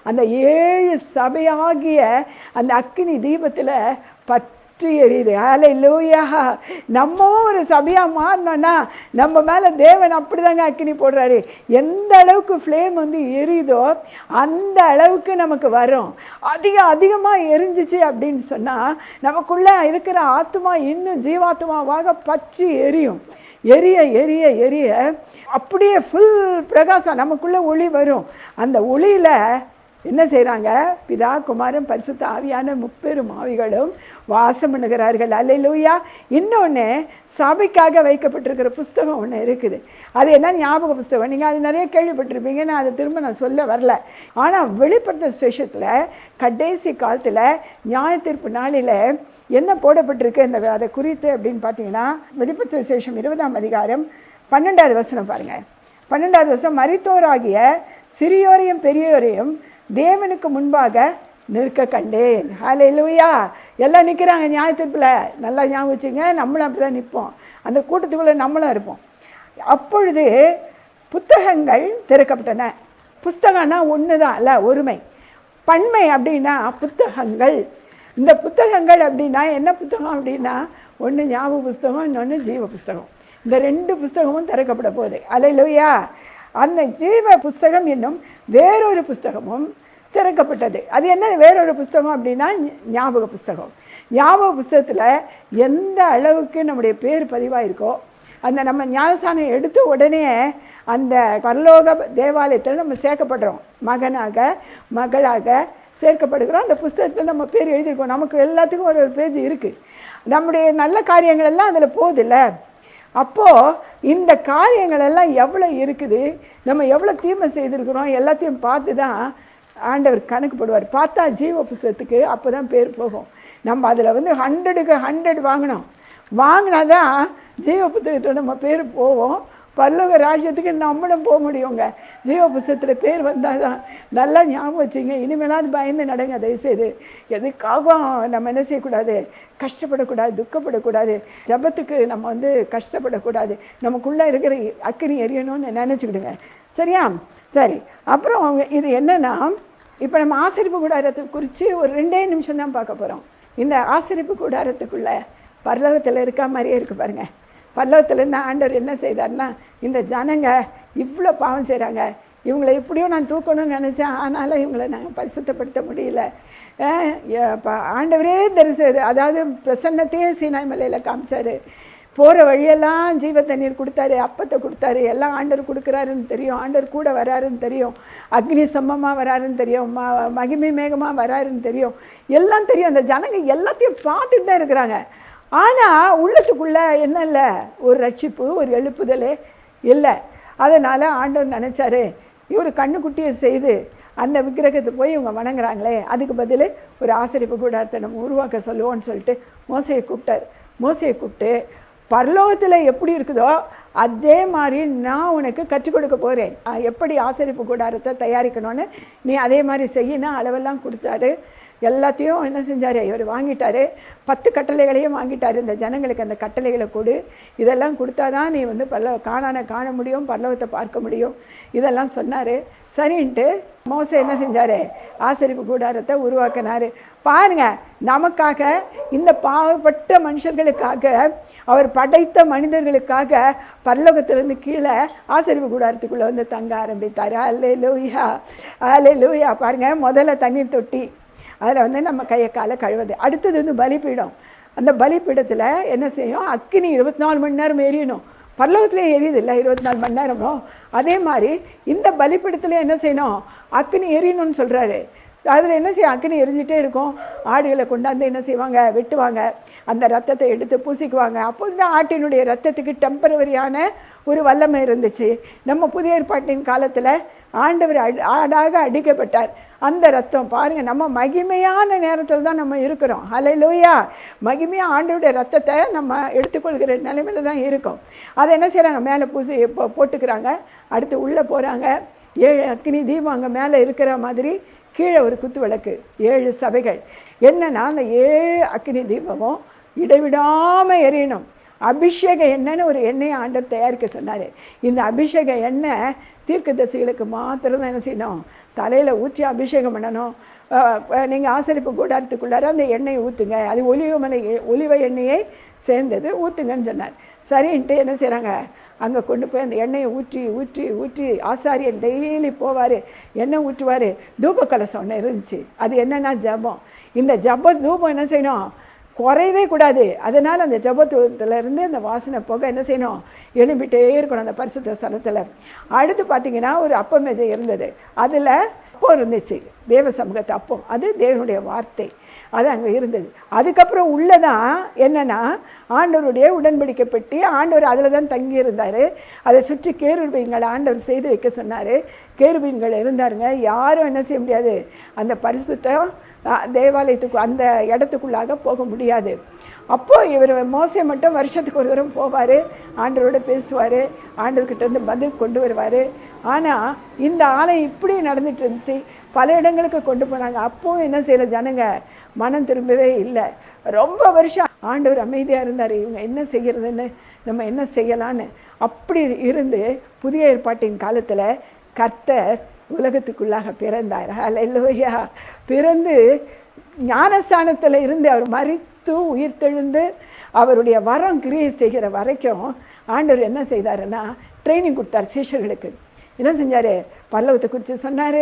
அந்த 7 சபையாகிய அந்த அக்கினி தீபத்தில் பற்றி எரியுது. ஹல்லேலூயா. நம்ம ஒரு சபையாக மாறினோன்னா நம்ம மேலே தேவன் அப்படி தாங்க அக்கினி போடுறாரு. எந்த அளவுக்கு ஃப்ளேம் வந்து எரியுதோ அந்த அளவுக்கு நமக்கு வரும். அதிகமாக எரிஞ்சிச்சு அப்படின்னு சொன்னால் நமக்குள்ளே இருக்கிற ஆத்மா இன்னும் ஜீவாத்மாவாக பற்றி எரியும். எரிய எரிய எரிய அப்படியே ஃபுல் பிரகாசம் நமக்குள்ளே ஒளி வரும். அந்த ஒளியில் என்ன செய்கிறாங்க? பிதா, குமாரன், பரிசுத்த ஆவியான முப்பெரும் ஆவிகளும் வாசம் பண்ணுகிறார்கள். அல்லேலூயா. இன்னொன்று, சபைக்காக வைக்கப்பட்டிருக்கிற புஸ்தகம் ஒன்று இருக்குது. அது என்ன? ஞாபக புஸ்தகம். நீங்கள் அது நிறைய கேள்விப்பட்டிருப்பீங்க. நான் அதை திரும்ப நான் சொல்ல வரல. ஆனால் வெளிப்படுத்த விசேஷத்தில் கடைசி காலத்தில் நியாய தீர்ப்பு நாளில் என்ன போடப்பட்டிருக்கு அந்த அதை குறித்து அப்படின்னு பார்த்தீங்கன்னா, வெளிப்படுத்த விசேஷம் 20ஆம் அதிகாரம் 12வது வசனம் பாருங்கள். 12வது வசனம், மரித்தோராகிய சிறியோரையும் பெரியோரையும் தேவனுக்கு முன்பாக நிற்க கண்டேன். ஹல்லேலூயா. எல்லாம் நிற்கிறாங்க நியாய தீர்ப்பில். நல்லா ஞாபகம் வச்சுங்க, நம்மளும் அப்படி தான் நிற்போம். அந்த கூட்டத்துக்குள்ளே நம்மளும் இருப்போம். அப்பொழுது புத்தகங்கள் திறக்கப்பட்டன. புஸ்தகம்னா ஒன்று தான் இல்லை, ஒருமை. பன்மை அப்படின்னா புத்தகங்கள். இந்த புத்தகங்கள் அப்படின்னா என்ன புத்தகம் அப்படின்னா, ஒன்று ஞாபக புஸ்தகம், இன்னொன்று ஜீவ புஸ்தகம். இந்த 2 புஸ்தகமும் திறக்கப்பட போகுது. அல்லேலூயா. அந்த ஜீவ புஸ்தகம் என்னும் வேறொரு புஸ்தகமும் திறக்கப்பட்டது. அது என்ன வேறொரு புஸ்தகம் அப்படின்னா, ஞாபக புஸ்தகம். ஞாபக புஸ்தகத்தில் எந்த அளவுக்கு நம்முடைய பேர் பதிவாயிருக்கோ, அந்த நம்ம ஞானஸ்தானம் எடுத்த உடனே அந்த பரலோக தேவாலயத்தில் நம்ம சேர்க்கப்படுறோம். மகனாக மகளாக சேர்க்கப்படுகிறோம். அந்த புஸ்தகத்தில் நம்ம பேர் எழுதியிருக்கோம். நமக்கு எல்லாத்துக்கும் ஒரு பேஜ் இருக்குது. நம்முடைய நல்ல காரியங்கள் எல்லாம் அதில் போகுதில்ல. அப்போது இந்த காரியங்கள் எல்லாம் எவ்வளோ இருக்குது, நம்ம எவ்வளோ தீமை செய்திருக்கிறோம் எல்லாத்தையும் பார்த்து தான் ஆண்டவர் கணக்கு போடுவார். பார்த்தா ஜீவ புஸ்தகத்துக்கு அப்போ தான் பேர் போகும். நம்ம அதில் வந்து 100க்கு 100 வாங்கினோம். வாங்கினா தான் ஜீவ புத்தகத்தில் நம்ம பேர் போவோம். பரலோக ராஜ்யத்துக்கு நம்மளும் போக முடியுங்க. ஜீவ புஸ்தகத்தில் பேர் வந்தால் தான். நல்லா ஞாபகம் வச்சுங்க. இனிமேலாவது பயந்து நடங்க தயவுசெய்து. எதுக்காகவும் நம்ம என்ன செய்யக்கூடாது? கஷ்டப்படக்கூடாது, துக்கப்படக்கூடாது. ஜபத்துக்கு நம்ம வந்து கஷ்டப்படக்கூடாது. நமக்குள்ளே இருக்கிற அக்கினி எரியணும்னு நினச்சிக்கிடுங்க. சரியா? சரி. அப்புறம் இது என்னென்னா, இப்போ நம்ம ஆசரிப்பு கூடாரத்தை குறித்து ஒரு 2 நிமிஷம் தான் பார்க்க போகிறோம். இந்த ஆசரிப்பு கூடாரத்துக்குள்ளே பரலோகத்தில் இருக்க மாதிரியே இருக்குது பாருங்கள். பரலோகத்துலேருந்து ஆண்டவர் என்ன செய்தார்னா, இந்த ஜனங்க இவ்வளோ பாவம் செய்கிறாங்க, இவங்களை எப்படியோ நான் தூக்கணும்னு நினச்சேன், ஆனாலும் இவங்களை நாங்கள் பரிசுத்தப்படுத்த முடியல. ஆண்டவரே அதாவது பிரசன்னத்தையே சீனாய் மலையில் காமிச்சார். போகிற வழியெல்லாம் ஜீவ தண்ணீர் கொடுத்தாரு, அப்பத்தை கொடுத்தாரு. எல்லாம் ஆண்டவர் கொடுக்குறாருன்னு தெரியும். ஆண்டவர் கூட வராருன்னு தெரியும். அக்னி சம்பமாக வராருன்னு தெரியும். மகிமை மேகமாக வராருன்னு தெரியும். எல்லாம் தெரியும். அந்த ஜனங்க எல்லாத்தையும் பார்த்துட்டு தான் இருக்கிறாங்க. ஆனால் உள்ளத்துக்குள்ளே என்ன இல்லை? ஒரு ரட்சிப்பு, ஒரு எழுப்புதலே இல்லை. அதனால் ஆண்டவர் நினச்சாரு, இவர் கண்ணுக்குட்டியை செய்து அந்த விக்கிரகத்தை போய் இவங்க வணங்குறாங்களே, அதுக்கு பதில் ஒரு ஆசரிப்பு கூடாரத்தை நம்ம உருவாக்க சொல்லுவோன்னு சொல்லிட்டு மோசையை கூப்பிட்டார். மோசையை கூப்பிட்டு, பரலோகத்தில் எப்படி இருக்குதோ அதே மாதிரி நான் உனக்கு கற்றுக் கொடுக்க போகிறேன். எப்படி ஆசரிப்பு கூடாரத்தை தயாரிக்கணும்னு நீ அதே மாதிரி செய்யணும். அளவெல்லாம் கொடுத்தாரு. எல்லாத்தையும் என்ன செஞ்சார்? இவர் வாங்கிட்டார். 10 கட்டளைகளையும் வாங்கிட்டார். இந்த ஜனங்களுக்கு அந்த கட்டளைகளை கொடு, இதெல்லாம் கொடுத்தா தான் நீ வந்து காணான காண முடியும், பரலோகத்தை பார்க்க முடியும், இதெல்லாம் சொன்னார். சரின்ட்டு மோசே என்ன செஞ்சார்? ஆசரிப்பு கூடாரத்தை உருவாக்கினார். பாருங்கள், நமக்காக, இந்த பாவப்பட்ட மனுஷர்களுக்காக, அவர் படைத்த மனிதர்களுக்காக பரலோகத்திலிருந்து கீழே ஆசரிப்பு கூடாரத்துக்குள்ளே வந்து தங்க ஆரம்பித்தார். அல்லேலூயா, அல்லேலூயா. பாருங்கள், முதல்ல தண்ணீர் தொட்டி, அதில் வந்து நம்ம கையை காலை கழுவுது. அடுத்தது வந்து பலிப்பீடம். அந்த பலிப்பீடத்தில் என்ன செய்யும்? அக்கினி 24 மணி நேரம் எரியணும். பரலோகத்துலேயே எரியுது இல்லை 24 மணி நேரமும். அதே மாதிரி இந்த பலிப்பீடத்தில் என்ன செய்யணும்? அக்கினி எரியணும்னு சொல்கிறாரு. அதில் என்ன செய்யும்? அக்கினி எரிஞ்சிட்டே இருக்கும். ஆடுகளை கொண்டாந்து என்ன செய்வாங்க? வெட்டுவாங்க. அந்த ரத்தத்தை எடுத்து பூசிக்குவாங்க. அப்போது தான் ஆட்டினுடைய ரத்தத்துக்கு டெம்பரவரியான ஒரு வல்லமை இருந்துச்சு. நம்ம புதிய ஏற்பாட்டின் காலத்தில் ஆண்டவர் ஆடாக அடிக்கப்பட்டார். அந்த ரத்தம் பாருங்கள், நம்ம மகிமையான நேரத்தில் தான் நம்ம இருக்கிறோம். ஹல்லேலூயா. மகிமையாக ஆண்டவருடைய ரத்தத்தை நம்ம எடுத்துக்கொள்கிற நிலைமையில் தான் இருக்கும். அதை என்ன செய்கிறாங்க? மேலே பூசி போட்டுக்கிறாங்க. அடுத்து உள்ளே போகிறாங்க. 7 அக்கினி தீபம் அங்கே மேலே இருக்கிற மாதிரி கீழே ஒரு குத்து விளக்கு. 7 சபைகள். என்னென்னா, அந்த 7 அக்கினி தீபமும் இடைவிடாமல் எரியணும். அபிஷேக எண்ணெய்ன்னு ஒரு எண்ணெயை ஆண்டவர் தயாரிக்க சொன்னார். இந்த அபிஷேக எண்ணெய் தீர்க்கதரிசிகளுக்கு மாத்திரம் தான் என்ன செய்யணும், தலையில் ஊற்றி அபிஷேகம் பண்ணணும். நீங்கள் ஆசரிப்பு கூடாரத்துக்குள்ளார அந்த எண்ணெயை ஊற்றுங்க, அது ஒலிவ எண்ணெயை சேர்ந்தது, ஊற்றுங்கன்னு சொன்னார். சரின்ட்டு என்ன செய்கிறாங்க, அங்கே கொண்டு போய் அந்த எண்ணெயை ஊற்றி ஊற்றி ஊற்றி ஆசாரியன் டெய்லி போவார், எண்ணெய் ஊற்றுவார். தூப கலசம் ஒன்று இருந்துச்சு, அது என்னென்னா ஜபம். இந்த தூபம் என்ன செய்யணும், குறையவே கூடாது. அதனால் அந்த ஜபத்துலேருந்து அந்த வாசனை போக என்ன செய்யணும், எழும்பிட்டே இருக்கணும் அந்த பரிசுத்த ஸ்தலத்தில். அடுத்து பார்த்திங்கன்னா ஒரு அப்ப மேஜை இருந்தது, அதில் அப்பம் இருந்துச்சு, தேவ சமூகத்தை அப்பம், அது தேவனுடைய வார்த்தை, அது அங்கே இருந்தது. அதுக்கப்புறம் உள்ளதான் என்னென்னா ஆண்டவருடைய உடன்படிக்கை பெட்டி, ஆண்டவர் அதில் தான் தங்கி இருந்தார். அதை சுற்றி கேருபீன்களை ஆண்டவர் செய்து வைக்க சொன்னார். கேருபீன்கள் இருந்தாருங்க, யாரும் என்ன செய்ய முடியாது, அந்த பரிசுத்தம் தேவாலயத்துக்கு அந்த இடத்துக்குள்ளாக போக முடியாது. அப்போது இவர் மோசே மட்டும் வருஷத்துக்கு ஒரு தரம் போவார், ஆண்டவரோட பேசுவார், ஆண்டவர்கிட்டேருந்து பதில் கொண்டு வருவார். ஆனால் இந்த ஆலயம் இப்படி நடந்துட்டு இருந்துச்சு, பல இடங்களுக்கு கொண்டு போனாங்க. அப்போவும் என்ன செய்யல, ஜனங்க மனம் திரும்பவே இல்லை. ரொம்ப வருஷம் ஆண்டவர் அமைதியாக இருந்தார், இவங்க என்ன செய்கிறதுன்னு, நம்ம என்ன செய்யலான்னு. அப்படி இருந்து புதிய ஏற்பாட்டின் காலத்தில் கர்த்தர் உலகத்துக்குள்ளாக பிறந்தார். அல்லேலூயா. பிறந்து ஞானஸ்தானத்தில் இருந்து அவர் மரித்து உயிர்த்தெழுந்து அவருடைய வரம் கிரியை செய்கிற வரைக்கும் ஆண்டவர் என்ன செய்தாருன்னா ட்ரைனிங் கொடுத்தார் சீஷர்களுக்கு. என்ன செஞ்சார், பரலோகத்தை குறித்து சொன்னார்,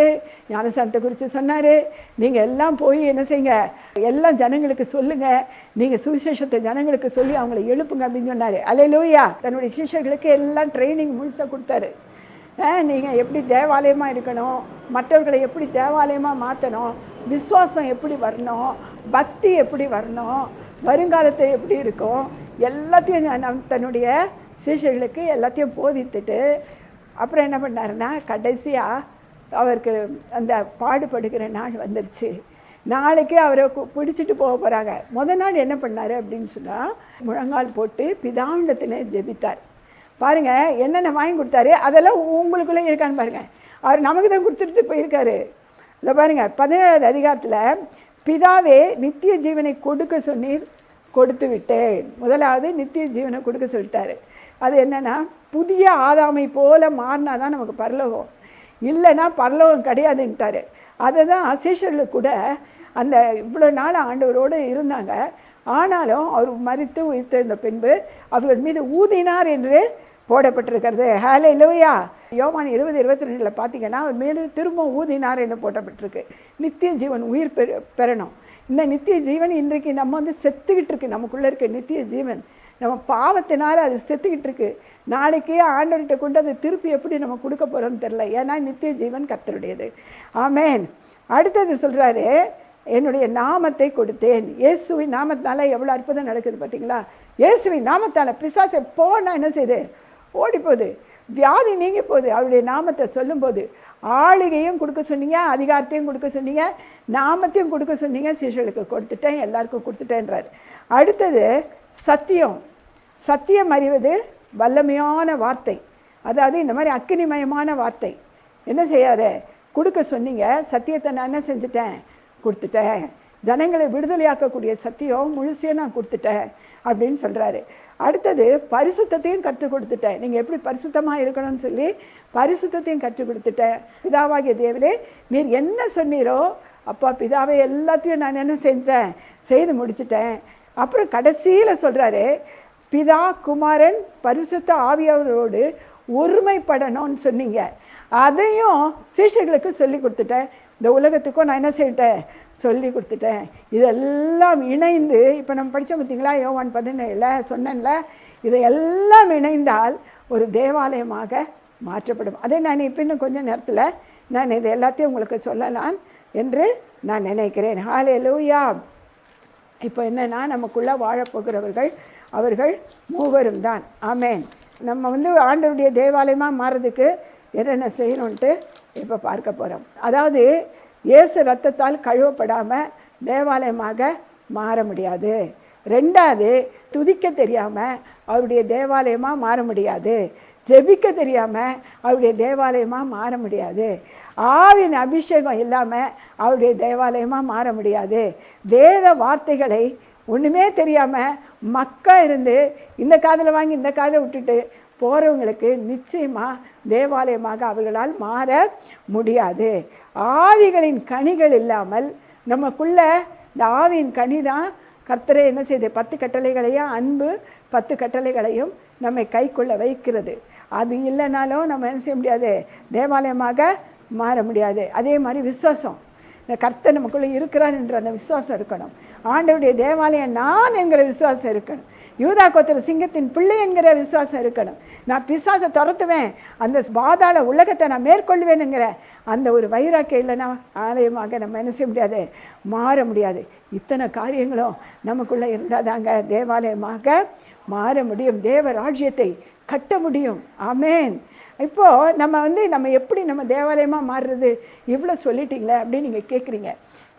ஞானஸ்தானத்தை குறித்து சொன்னார். நீங்கள் எல்லாம் போய் என்ன செய்யுங்க, எல்லாம் ஜனங்களுக்கு சொல்லுங்கள், நீங்கள் சுவிசேஷத்தை ஜனங்களுக்கு சொல்லி அவங்கள எழுப்புங்க அப்படின்னு சொன்னார். அல்லேலூயா. தன்னுடைய சீஷர்களுக்கு எல்லாம் ட்ரைனிங் முழுசாக கொடுத்தாரு. நீங்கள் எப்படி தேவாலயமாக இருக்கணும், மற்றவர்களை எப்படி தேவாலயமாக மாற்றணும், விசுவாசம் எப்படி வரணும், பக்தி எப்படி வரணும், வருங்காலத்தை எப்படி இருக்கும், எல்லாத்தையும் தன்னுடைய சீஷர்களுக்கு எல்லாத்தையும் போதித்துட்டு அப்புறம் என்ன பண்ணாருன்னா கடைசியாக அவருக்கு அந்த பாடுபடுகிற நாள் வந்துருச்சு. நாளைக்கு அவரை பிடிச்சிட்டு போக போகிறாங்க. நாள் என்ன பண்ணார் அப்படின்னு சொன்னால் முழங்கால் போட்டு பிதாண்டத்திலே ஜெபித்தார். பாருங்கள் என்னென்ன வாங்கி கொடுத்தாரு, அதெல்லாம் உங்களுக்குள்ளே இருக்கான்னு பாருங்கள். அவர் நமக்கு தான் கொடுத்துட்டு போயிருக்காரு. இல்லை பாருங்கள் 17வது அதிகாரத்தில் பிதாவே நித்திய ஜீவனை கொடுக்க சொன்னீர், கொடுத்து விட்டேன். முதலாவது நித்திய ஜீவனை கொடுக்க சொல்லிட்டாரு. அது என்னென்னா புதிய ஆதாமை போல் மாறினா தான் நமக்கு பரலோகம், இல்லைன்னா பரலோகம் கிடையாதுன்ட்டார். அதை தான் சீஷர்களுக்கு கூட அந்த இவ்வளோ நாள் ஆண்டவரோடு இருந்தாங்க. ஆனாலும் அவர் மரித்து உயிர்த்தெழுந்த பின்பு அவர்கள் மீது ஊதினார் என்று போடப்பட்டிருக்கிறது. ஹல்லேலூயா. யோவான் 20:22 பார்த்தீங்கன்னா அவர் மேலே திரும்ப ஊதினார் என்று போடப்பட்டிருக்கு. நித்திய ஜீவன் உயிர் பெறணும். இந்த நித்திய ஜீவன் இன்றைக்கு நம்ம செத்துக்கிட்டு இருக்கு, நமக்குள்ளே இருக்க நித்திய ஜீவன் நம்ம பாவத்தினால அது செத்துக்கிட்டு இருக்கு. நாளைக்கே ஆண்டவர்கிட்ட கொண்டு அதை திருப்பி எப்படி நம்ம கொடுக்க போகிறோம்னு தெரில. ஏன்னா நித்திய ஜீவன் கர்த்தருடையது. ஆமேன். அடுத்தது சொல்கிறாரு, என்னுடைய நாமத்தை கொடுத்தேன். இயேசுவின் நாமத்தினால எவ்வளோ அற்புதம் நடக்குது பார்த்தீங்களா. இயேசுவின் நாமத்தால் பிசாசை போனால் என்ன செய்யுது, ஓடி போகுது, வியாதி நீங்கி போகுது. அவருடைய நாமத்தை சொல்லும்போது ஆளுகையும் கொடுக்க சொன்னீங்க, அதிகாரத்தையும் கொடுக்க சொன்னீங்க, நாமத்தையும் கொடுக்க சொன்னீங்க. சீஷர்களுக்கு கொடுத்துட்டேன், எல்லாருக்கும் கொடுத்துட்டேன்றார். அடுத்தது சத்தியம். சத்தியம் அறிவது வல்லமையான வார்த்தை, அதாவது இந்த மாதிரி அக்கினிமயமான வார்த்தை. என்ன செய்யாரு, கொடுக்க சொன்னீங்க, சத்தியத்தை நான் என்ன செஞ்சுட்டேன், கொடுத்துட்டேன். ஜனங்களை விடுதலையாக்கக்கூடிய சத்தியம் முழுசையும் நான் கொடுத்துட்டேன் அப்படின்னு சொல்கிறாரு. அடுத்தது பரிசுத்தத்தையும் கற்றுக் கொடுத்துட்டேன். நீங்கள் எப்படி பரிசுத்தமாக இருக்கணும்னு சொல்லி பரிசுத்தத்தையும் கற்றுக் கொடுத்துட்டேன். பிதாவாகிய தேவரே நீர் என்ன சொன்னீரோ அப்பா பிதாவை எல்லாத்தையும் நான் என்ன செஞ்சேன், செய்து முடிச்சிட்டேன். அப்புறம் கடைசியில் சொல்கிறாரு, பிதா குமாரன் பரிசுத்த ஆவியாரோடு ஒருமைப்படணும்னு சொன்னீங்க, அதையும் சீஷர்களுக்கு சொல்லி கொடுத்துட்டேன். இந்த உலகத்துக்கும் நான் என்ன செய்யிட்டேன், சொல்லி கொடுத்துட்டேன். இதெல்லாம் இணைந்து இப்போ நம்ம படித்தோம் பார்த்தீங்களா, யோவான் 17 சொன்னேன்ல, இதையெல்லாம் இணைந்தால் ஒரு தேவாலயமாக மாற்றப்படும். அதை நான் இப்போ இன்னும் கொஞ்சம் நேரத்தில் நான் இதை எல்லாத்தையும் உங்களுக்கு சொல்லலாம் என்று நான் நினைக்கிறேன். ஹல்லேலூயா. இப்போ என்னென்னா நமக்குள்ளே வாழப்போகிறவர்கள் அவர்கள் மூவரும் தான். ஆமேன். நம்ம ஆண்டவருடைய தேவாலயமாக மாறுறதுக்கு என்னென்ன செய்யணுன்ட்டு இப்போ பார்க்க போகிறோம். அதாவது இயேசு ரத்தத்தால் கழுவப்படாமல் தேவாலயமாக மாற முடியாது. ரெண்டாவது, துதிக்க தெரியாமல் அவருடைய தேவாலயமாக மாற முடியாது. ஜெபிக்க தெரியாமல் அவருடைய தேவாலயமாக மாற முடியாது. ஆவின் அபிஷேகம் இல்லாமல் அவருடைய தேவாலயமாக மாற முடியாது. வேத வார்த்தைகளை ஒன்றுமே தெரியாமல் மக்கா இருந்து இந்த காதில் வாங்கி இந்த காதில் விட்டுட்டு போகிறவங்களுக்கு நிச்சயமாக தேவாலயமாக அவர்களால் மாற முடியாது. ஆவிகளின் கனிகள் இல்லாமல் நமக்குள்ள இந்த ஆவியின் கனி தான் கர்த்தரை என்ன செய்யுது, 10 கட்டளைகளையும் அன்பு 10 கட்டளைகளையும் நம்மை கைக்குள்ள வைக்கிறது. அது இல்லைனாலும் நம்ம என்ன செய்ய முடியாது, தேவாலயமாக மாற முடியாது. அதே மாதிரி விசுவாசம், இந்த கர்த்தர் நமக்குள்ளே இருக்கிறான் என்ற அந்த விசுவாசம் இருக்கணும். ஆண்டவருடைய தேவாலயம் நான் என்கிற விசுவாசம் இருக்கணும். யூதா கோத்திர சிங்கத்தின் பிள்ளை என்கிற விசுவாசம் இருக்கணும். நான் பிசாசை துரத்துவேன், அந்த பாதாள உலகத்தை நான் மேற்கொள்வேனுங்கிற அந்த ஒரு வைராக்கியம் இல்லைன்னா ஆலயமாக நம்ம என்ன செய்ய முடியாது, மாற முடியாது. இத்தனை காரியங்களும் நமக்குள்ளே இருந்தால் தாங்க தேவாலயமாக மாற முடியும், தேவ ராஜ்யத்தை கட்ட முடியும். ஆமேன். இப்போது நம்ம எப்படி நம்ம தேவாலயமாக மாறுறது, இவ்வளோ சொல்லிட்டீங்களே அப்படின்னு நீங்கள் கேட்குறீங்க.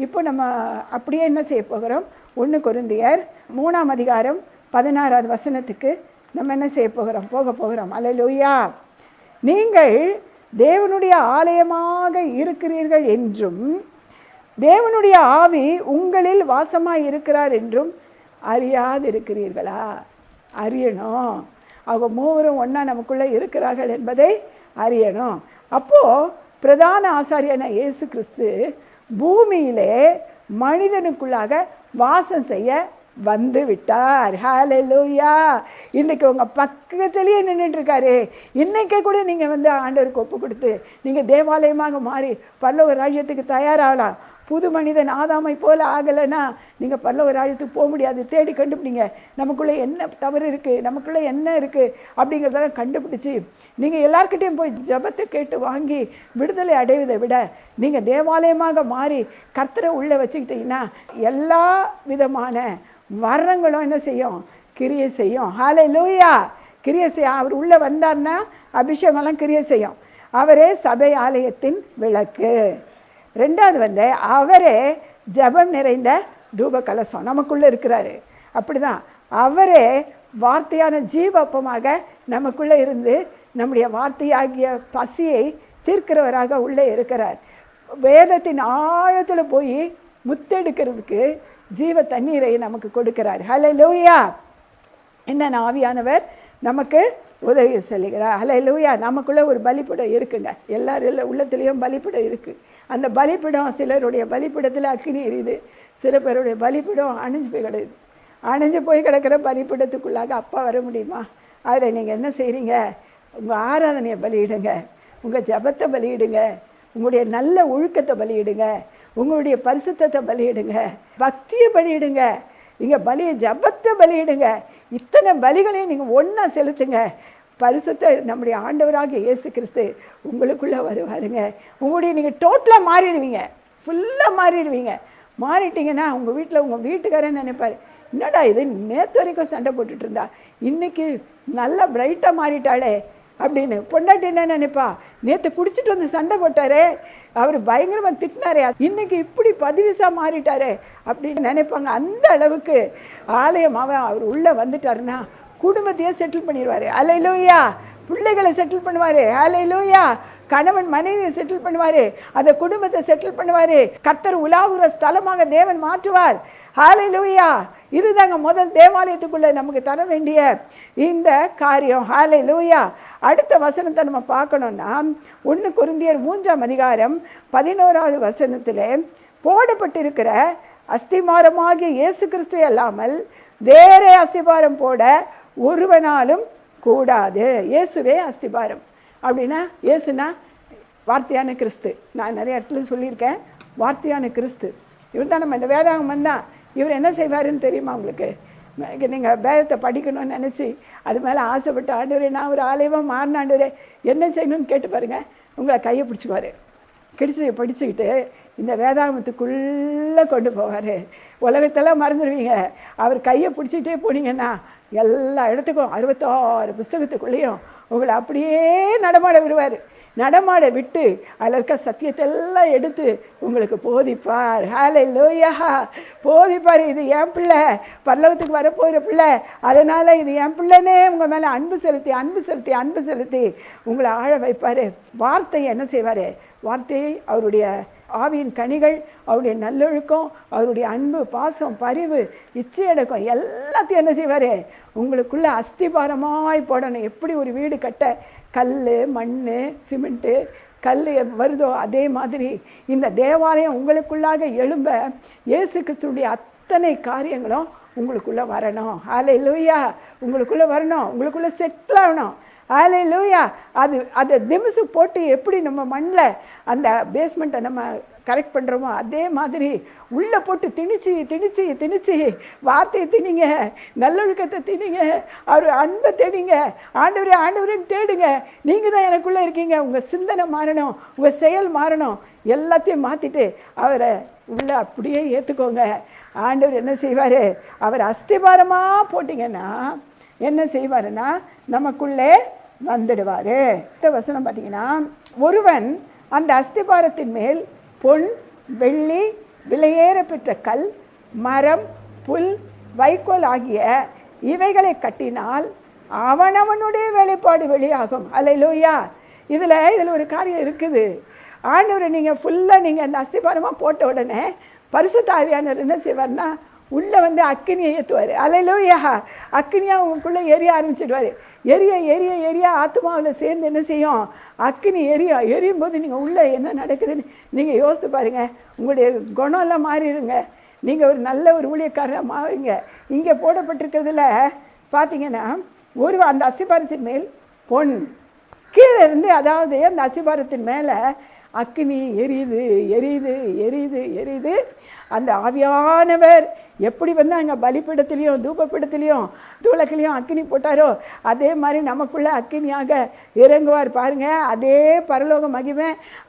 இப்போ நம்ம அப்படியே என்ன செய்ய போகிறோம், 1 கொரிந்தியர் 3ஆம் அதிகாரம் 16வது வசனத்துக்கு நம்ம என்ன செய்ய போகிறோம், போக போகிறோம். அல்லேலூயா. நீங்கள் தேவனுடைய ஆலயமாக இருக்கிறீர்கள் என்றும் தேவனுடைய ஆவி உங்களில் வாசமாக இருக்கிறார் என்றும் அறியாதிருக்கிறீர்களா? அறியணும். அவங்க மூவரும் ஒன்றா நமக்குள்ளே இருக்கிறார்கள் என்பதை அறியணும். அப்போது பிரதான ஆசாரியன இயேசு கிறிஸ்து பூமியிலே மனிதனுக்குள்ளாக வாசம் செய்ய வந்து விட்டார். ஹல்லேலூயா. இன்றைக்கு உங்கள் பக்கத்துலேயே நின்றுட்டுருக்காரு. இன்றைக்கே கூட நீங்கள் ஆண்டவருக்கு ஒப்பு கொடுத்து நீங்கள் தேவாலயமாக மாறி பரலோக ராஜ்யத்துக்கு தயாராகலாம். புது மனிதன் ஆதாமை போல் ஆகலைன்னா நீங்கள் பரலோக ராஜ்யத்துக்கு போக முடியாது. தேடி கண்டுபிடிங்க, நமக்குள்ளே என்ன தவறு இருக்குது, நமக்குள்ளே என்ன இருக்குது அப்படிங்கிறதெல்லாம் கண்டுபிடிச்சி நீங்கள் எல்லாருக்கிட்டையும் போய் ஜெபத்தை கேட்டு வாங்கி விடுதலை அடைவதை விட நீங்கள் தேவாலயமாக மாறி கர்த்தரை உள்ளே வச்சுக்கிட்டிங்கன்னா எல்லா விதமான வரங்களும் என்ன செய்யும், கிரியை செய்யும். ஹல்லேலூயா. கிரியை செய்யும். அவர் உள்ளே வந்தார்னா அபிஷேகம்லாம் கிரியை செய்யும். அவரே சபை ஆலயத்தின் விளக்கு. 2வது அவரே ஜெபம் நிறைந்த தூப கலசம் நமக்குள்ளே இருக்கிறாரு. அப்படி தான் அவரே வார்த்தையான ஜீவப்பமாக நமக்குள்ளே இருந்து நம்முடைய வார்த்தையாகிய பசியை தீர்க்கிறவராக உள்ளே இருக்கிறார். வேதத்தின் ஆழத்தில் போய் முத்தெடுக்கிறதுக்கு ஜீவ தண்ணீரை நமக்கு கொடுக்கிறார். ஹல்லேலூயா. என்ன ஆவியானவர் நமக்கு உதவி சொல்லுகிறார். ஹல்லேலூயா. நமக்குள்ளே ஒரு பலிபீடம் இருக்குங்க. எல்லாரும் உள்ளத்துலேயும் பலிபீடம் இருக்குது. அந்த பலிபீடம், சிலருடைய பலிபீடத்தில் அக்கினி எரியுது, சில பேருடைய பலிபீடம் அணிஞ்சு போய் கிடக்குது. அணிஞ்சு போய் கிடக்கிற பலிபீடத்துக்குள்ளாக அப்பா வர முடியுமா? அதில் நீங்கள் என்ன செய்கிறீங்க, உங்கள் ஆராதனையை பலியிடுங்க, உங்கள் ஜபத்தை பலியிடுங்க, உங்களுடைய நல்ல ஒழுக்கத்தை பலியிடுங்க, உங்களுடைய பரிசுத்தத்தை பலியிடுங்க, பக்தியை பலியிடுங்க, நீங்கள் ஜபத்தை பலியிடுங்க. இத்தனை பலிகளையும் நீங்கள் ஒன்றா செலுத்துங்க. பரிசுத்த நம்முடைய ஆண்டவராக இயேசு கிறிஸ்து உங்களுக்குள்ளே வருவாருங்க. உங்களுடைய நீங்கள் டோட்டலாக மாறிடுவீங்க, ஃபுல்லாக மாறிடுவீங்க. மாறிட்டீங்கன்னா உங்கள் வீட்டில் உங்கள் வீட்டுக்காரன்னு நினைப்பார், என்னடா இது நேற்று வரைக்கும் சண்டை போட்டுட்டு இருந்தா இன்றைக்கி நல்லா பிரைட்டாக மாறிட்டாளே அப்படின்னு. பொண்டாட்டி என்ன நினைப்பா, நேற்று குடிச்சிட்டு வந்து சண்டை போட்டாரே, அவர் பயங்கரமாக திட்டினாரே, இன்றைக்கி இப்படி பதிவிசாக மாறிட்டாரே அப்படின்னு நினைப்பாங்க. அந்த அளவுக்கு ஆலயமாக அவர் உள்ளே வந்துட்டாருன்னா குடும்பத்தையே செட்டில் பண்ணிடுவார். அல்லேலூயா. பிள்ளைகளை செட்டில் பண்ணுவார். அல்லேலூயா. கணவன் மனைவியை செட்டில் பண்ணுவார், அந்த குடும்பத்தை செட்டில் பண்ணுவார். கர்த்தர் உலாவுற ஸ்தலமாக தேவன் மாற்றுவார். ஹல்லேலூயா. இதுதாங்க முதல் தேவாலயத்துக்குள்ளே நமக்கு தர வேண்டிய இந்த காரியம். ஹல்லேலூயா. அடுத்த வசனத்தை நம்ம பார்க்கணுன்னா 1 கொரிந்தியர் 3ஆம் அதிகாரம் 11வது வசனத்தில் போடப்பட்டிருக்கிற அஸ்திமாரமாகிய இயேசு கிறிஸ்து அல்லாமல் வேறே அஸ்திபாரம் போட ஒருவனாலும் கூடாது. இயேசுவே அஸ்திபாரம். அப்படின்னா இயேசுனா வார்த்தையான கிறிஸ்து. நான் நிறைய இடத்துல சொல்லியிருக்கேன், வார்த்தையான கிறிஸ்து இவர் தான். நம்ம இந்த வேதாகமம் தான். இவர் என்ன செய்வாருன்னு தெரியுமா உங்களுக்கு? நீங்கள் வேதத்தை படிக்கணும்னு நினச்சி அது மேலே ஆசைப்பட்டு, ஆண்டவரே நான் ஒரு ஆலயமாக மாறின ஆண்டவரே என்ன செய்யணும்னு கேட்டு பாருங்கள், உங்களை கையை பிடிச்சிக்குவார். படிச்சுக்கிட்டு இந்த வேதாகமத்துக்குள்ளே கொண்டு போவார். உலகத்தெல்லாம் மறந்துடுவீங்க. அவர் கையை பிடிச்சிக்கிட்டே போனீங்கன்னா எல்லா இடத்துக்கும் 66 புஸ்தகத்துக்குள்ளேயும் உங்களை அப்படியே நடமாட விடுவார். நடமாட விட்டு அதில் இருக்க சத்தியத்தெல்லாம் எடுத்து உங்களுக்கு போதிப்பார். ஹல்லேலூயா. போதிப்பார். இது என் பிள்ளை, பரலோகத்துக்கு வரப்போகிற பிள்ளை, அதனால் இது என் பிள்ளைன்னே உங்கள் மேலே அன்பு செலுத்தி உங்களை ஆழ வைப்பார். வார்த்தையை என்ன செய்வார்? வார்த்தையை அவருடைய ஆவியின் கனிகள், அவருடைய நல்லொழுக்கம், அவருடைய அன்பு, பாசம், பரிவு, இச்சையடக்கம் எல்லாத்தையும் என்ன செய்வார்? உங்களுக்குள்ளே அஸ்திபாரமாய் போடணும். எப்படி ஒரு வீடு கட்ட கல், மண், சிமெண்ட்டு, கல் வருதோ அதே மாதிரி இந்த தேவாலயம் உங்களுக்குள்ளாக எழும்ப இயேசு கிறிஸ்துவுடைய அத்தனை காரியங்களும் உங்களுக்குள்ளே வரணும். ஹல்லேலூயா. உங்களுக்குள்ளே வரணும், உங்களுக்குள்ளே செட்டில் ஆகணும். ஹல்லேலூயா. அதை திமிசு போட்டு எப்படி நம்ம மண்ணில் அந்த பேஸ்மெண்ட்டை நம்ம கரெக்ட் பண்ணுறோமோ அதே மாதிரி உள்ளே போட்டு திணிச்சு வார்த்தையை திணிங்க, நல்லொழுக்கத்தை திணிங்க, அவர் அன்பை தேடிங்க. ஆண்டவரேன்னு தேடுங்க. நீங்கள் தான் எனக்குள்ளே இருக்கீங்க. உங்கள் சிந்தனை மாறணும், உங்கள் செயல் மாறணும். எல்லாத்தையும் மாற்றிட்டு அவரை உள்ளே அப்படியே ஏற்றுக்கோங்க. ஆண்டவர் என்ன செய்வார்? அவர் அஸ்திபாரமாக போட்டிங்கன்னா என்ன செய்வாருன்னா நமக்குள்ளே வந்துடுவார். இந்த வசனம் பார்த்தீங்கன்னா, ஒருவன் அந்த அஸ்திபாரத்தின் மேல் பொன், வெள்ளி, விலையேற பெற்ற கல், மரம், புல், வைக்கோல் ஆகிய இவைகளை கட்டினால் அவனவனுடைய வேலைப்பாடு வெளியாகும். அல்லேலூயா. இதில் ஒரு காரியம் இருக்குது. ஆண்டவரை நீங்கள் ஃபுல்லாக நீங்கள் அந்த அஸ்திபாரமாக போட்ட உடனே பரிசுத்த ஆவியானவர் என்ன செய்வார்னா உள்ளே வந்து அக்கினியை ஏற்றுவார். அல்லேலூயா. அக்கினியாக உங்களுக்குள்ளே எரிய ஆரம்பிச்சிடுவார். எரிய ஆத்மாவில் சேர்ந்து என்ன செய்யும்? அக்கினி எரியும் போது நீங்கள் உள்ளே என்ன நடக்குதுன்னு நீங்கள் யோசிச்சு பாருங்கள். உங்களுடைய குணம்லாம் மாறிடுங்க. நீங்கள் ஒரு நல்ல ஒரு ஊழியக்காரராக மாறுங்க. இங்கே போடப்பட்டிருக்கிறதுல பார்த்தீங்கன்னா அந்த அஸ்திபாரத்தின் மேல் பொன், கீழே இருந்து அதாவது அந்த அஸ்திபாரத்தின் மேலே அக்கினி எரியுது. அந்த ஆவியானவர் எப்படி வந்து அங்கே பலிப்பீடத்துலேயும் தூபப்பீடத்துலேயும் தூளக்கிலையும் அக்கினி போட்டாரோ அதே மாதிரி நமக்குள்ளே அக்கினியாக இறங்குவார். பாருங்கள், அதே பரலோக மகிமை,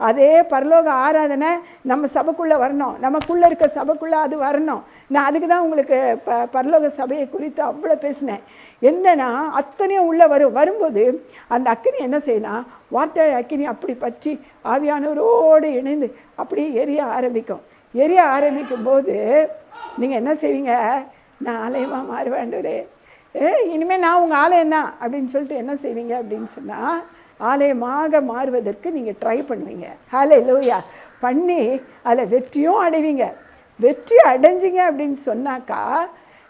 அதே பரலோக ஆராதனை நம்ம சபைக்குள்ளே வரணும். நமக்குள்ளே இருக்க சபைக்குள்ளே அது வரணும். நான் அதுக்கு தான் உங்களுக்கு பரலோக சபையை குறித்து அவ்வளோ பேசினேன். என்னன்னா அத்தனையும் உள்ளே வரும்போது அந்த அக்கினி என்ன செய்யணும்? வார்த்தை அக்கினி அப்படி பற்றி ஆவியானவரோடு இணைந்து அப்படியே எரிய ஆரம்பிக்கும் போது நீங்கள் என்ன செய்வீங்க? நான் ஆலயமாக மாற வேண்டவரே, இனிமேல் நான் உங்கள் ஆலயம்தான் அப்படின்னு சொல்லிட்டு என்ன செய்வீங்க அப்படின்னு சொன்னால் ஆலயமாக மாறுவதற்கு நீங்கள் ட்ரை பண்ணுவீங்க. ஹல்லேலூயா. பண்ணி அதில் வெற்றியும் அடைவீங்க. வெற்றி அடைஞ்சிங்க அப்படின்னு சொன்னாக்கா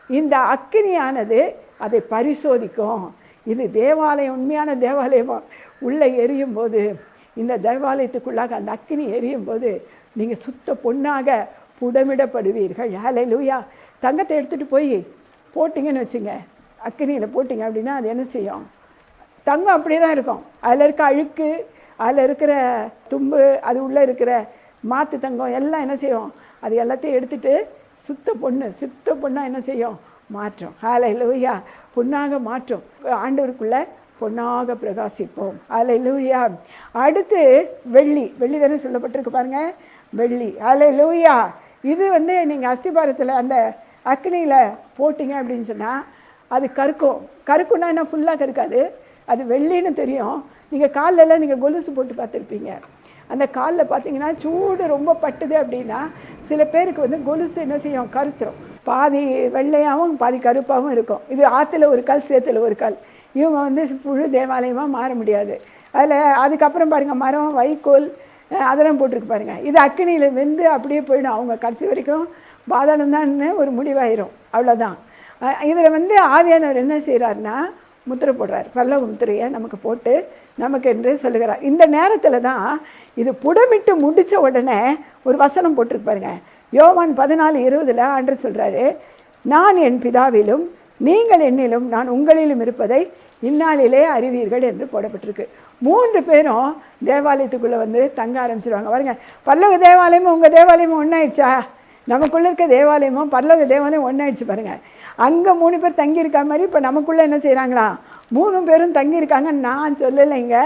இந்த அக்கினியானது அதை பரிசோதிக்கும். இது தேவாலயம் உண்மையான தேவாலயமாக உள்ளே எரியும் போது, இந்த தேவாலயத்துக்குள்ளாக அந்த அக்கினி எரியும் போது நீங்கள் சுத்த பொண்ணாக புடமிடப்படுவீர்கள். ஹல்லேலூயா. தங்கத்தை எடுத்துகிட்டு போய் போட்டிங்கன்னு வச்சுங்க, அக்கினியில் போட்டிங்க அப்படின்னா அது என்ன செய்யும்? தங்கம் அப்படியே தான் இருக்கும். அதில் இருக்க அழுக்கு, அதில் இருக்கிற தும்பு, அது உள்ளே இருக்கிற மாற்று தங்கம் எல்லாம் என்ன செய்யும்? அது எல்லாத்தையும் எடுத்துகிட்டு சுத்த பொண்ணாக என்ன செய்யும்? மாற்றும். ஹல்லேலூயா. பொண்ணாக மாற்றும். ஆண்டவருக்குள்ளே பொண்ணாக பிரகாசிப்போம். ஹல்லேலூயா. அடுத்து வெள்ளி தானே சொல்லப்பட்டிருக்கு பாருங்கள், வெள்ளி. ஹல்லேலூயா. இது வந்து நீங்கள் அஸ்திபாரத்தில் அந்த அக்னியில் போட்டிங்க அப்படின்னு சொன்னால் அது கருக்குன்னா என்ன? ஃபுல்லாக கருக்காது. அது வெள்ளின்னு தெரியும். நீங்கள் காலெல்லாம் நீங்கள் கொலுசு போட்டு பார்த்துருப்பீங்க. அந்த காலில் பார்த்தீங்கன்னா சூடு ரொம்ப பட்டுது அப்படின்னா சில பேருக்கு வந்து கொலுசு என்ன செய்யும்? கருத்துரும். பாதி வெள்ளையாகவும் பாதி கருப்பாகவும் இருக்கும். இது ஆற்றுல ஒரு கால், சேத்துல ஒரு கால். இவங்க வந்து புழு தேவாலயமாக மாற முடியாது. அதுக்கப்புறம் பாருங்கள், மரம், வைக்கோல் அதெல்லாம் போட்டிருக்கு பாருங்கள். இது அக்கினியில் வெந்து அப்படியே போயிடும். அவங்க கடைசி வரைக்கும் பாதாளம்தான்னு ஒரு முடிவாயிரும். அவ்வளோதான். இதில் வந்து ஆவியானவர் என்ன செய்கிறாருன்னா முத்திரை போடுறார். பரலோக முத்திரையை நமக்கு போட்டு நமக்கு என்று சொல்லுகிறார். இந்த நேரத்தில் தான் இது புடமிட்டு முடித்த உடனே ஒரு வசனம் போட்டிருக்கு பாருங்க. யோவான் 14:20 ஆண்டவர் சொல்கிறாரு, நான் என் பிதாவிலும் நீங்கள் என்னிலும் நான் உங்களிலும் இருப்பதை இந்நாளிலே அறிவீர்கள் என்று போடப்பட்டிருக்கு. 3 பேரும் தேவாலயத்துக்குள்ளே வந்து தங்க ஆரம்பிச்சிருவாங்க. பாருங்க, பரலோக தேவாலயமும் உங்கள் தேவாலயமும் ஒன்றாயிடுச்சா? நமக்குள்ளே இருக்க தேவாலயமும் பரலோக தேவாலயம் ஒன்றாயிடுச்சு பாருங்கள். அங்கே 3 பேர் தங்கியிருக்க மாதிரி இப்போ நமக்குள்ளே என்ன செய்கிறாங்களா? 3 பேரும் தங்கியிருக்காங்க. நான் சொல்லலைங்க,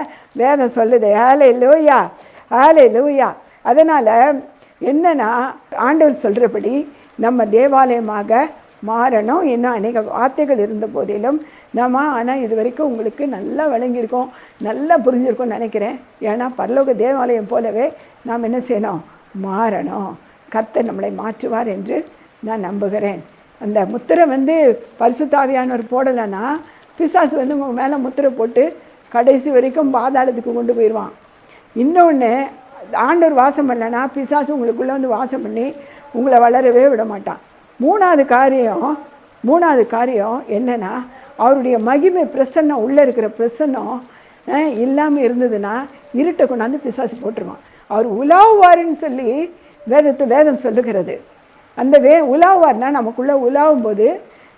வேதம் சொல்லுது. ஹல்லேலூயா, ஹல்லேலூயா. அதனால் என்னன்னா ஆண்டவர் சொல்கிறபடி நம்ம தேவாலயமாக மாறணும். இன்னும் அநேக வார்த்தைகள் இருந்த போதிலும் ஆனால் இது வரைக்கும் உங்களுக்கு நல்லா விளங்கியிருக்கோம், நல்லா புரிஞ்சிருக்கோம்னு நினைக்கிறேன். ஏன்னா பரலோக தேவாலயம் போலவே நாம் என்ன செய்யணும்? மாறணும். கர்த்தர் நம்மளை மாற்றுவார் என்று நான் நம்புகிறேன். அந்த முத்திரை வந்து பரிசுத்த ஆவியானவர் போடலைன்னா பிசாசு வந்து உங்கள் மேலே முத்திரை போட்டு கடைசி வரைக்கும் பாதாளத்துக்கு கொண்டு போயிடுவான். இன்னொன்று, ஆண்டவர் வாசம் பண்ணலன்னா பிசாசு உங்களுக்குள்ளே வந்து வாசம் பண்ணி உங்களை வளரவே விட மாட்டான். மூணாவது காரியம் என்னென்னா, அவருடைய மகிமை பிரசன்னம், உள்ளே இருக்கிற பிரசன்னம் இல்லாமல் இருந்ததுன்னா இருட்டை கொண்டாந்து பிசாசு போட்டுருவான். அவர் உலாவுவாருன்னு சொல்லி வேதம் சொல்லுகிறது. அந்த உலாவுவார்னா நமக்குள்ளே உலாவும் போது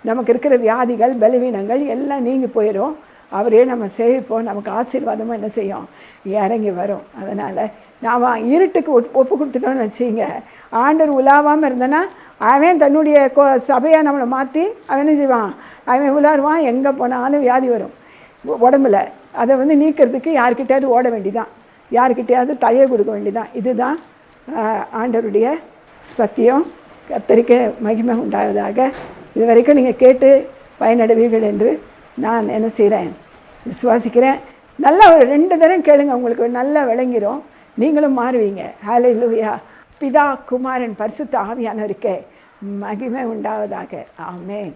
நமக்கு இருக்கிற வியாதிகள் பலவீனங்கள் எல்லாம் நீங்கி போயிடும். அவரே நம்ம சேவிப்போம், நமக்கு ஆசீர்வாதமாக என்ன செய்யும், இறங்கி வரும். அதனால் நாம் இருட்டுக்கு ஒப்பு கொடுத்துட்டோன்னு வச்சுங்க, ஆண்டவர் உலாவாமல் இருந்தேன்னா அவன் தன்னுடைய சபையை நம்மளை மாற்றி அவன் என்ன செய்வான், அவன் உலாருவான். எங்கே போனாலும் வியாதி வரும் உடம்புல. அதை வந்து நீக்கிறதுக்கு யார்கிட்டையாவது ஓட வேண்டிதான், யார்கிட்டையாவது தைய கொடுக்க வேண்டிதான். இதுதான் ஆண்டவருடைய சத்தியம். கர்த்தருக்கு மகிமை உண்டாவதாக. இது வரைக்கும் நீங்கள் கேட்டு பயனடைவீர்கள் என்று நான் என்ன செய்கிறேன், விசுவாசிக்கிறேன். நல்லா ஒரு 2 தரம் கேளுங்க, உங்களுக்கு நல்லா விளங்கிரும், நீங்களும் மாறுவீங்க. ஹல்லேலூயா. பிதா குமாரன் பரிசுத்த ஆவியானவருக்கே மகிமை உண்டாவதாக. ஆமென்.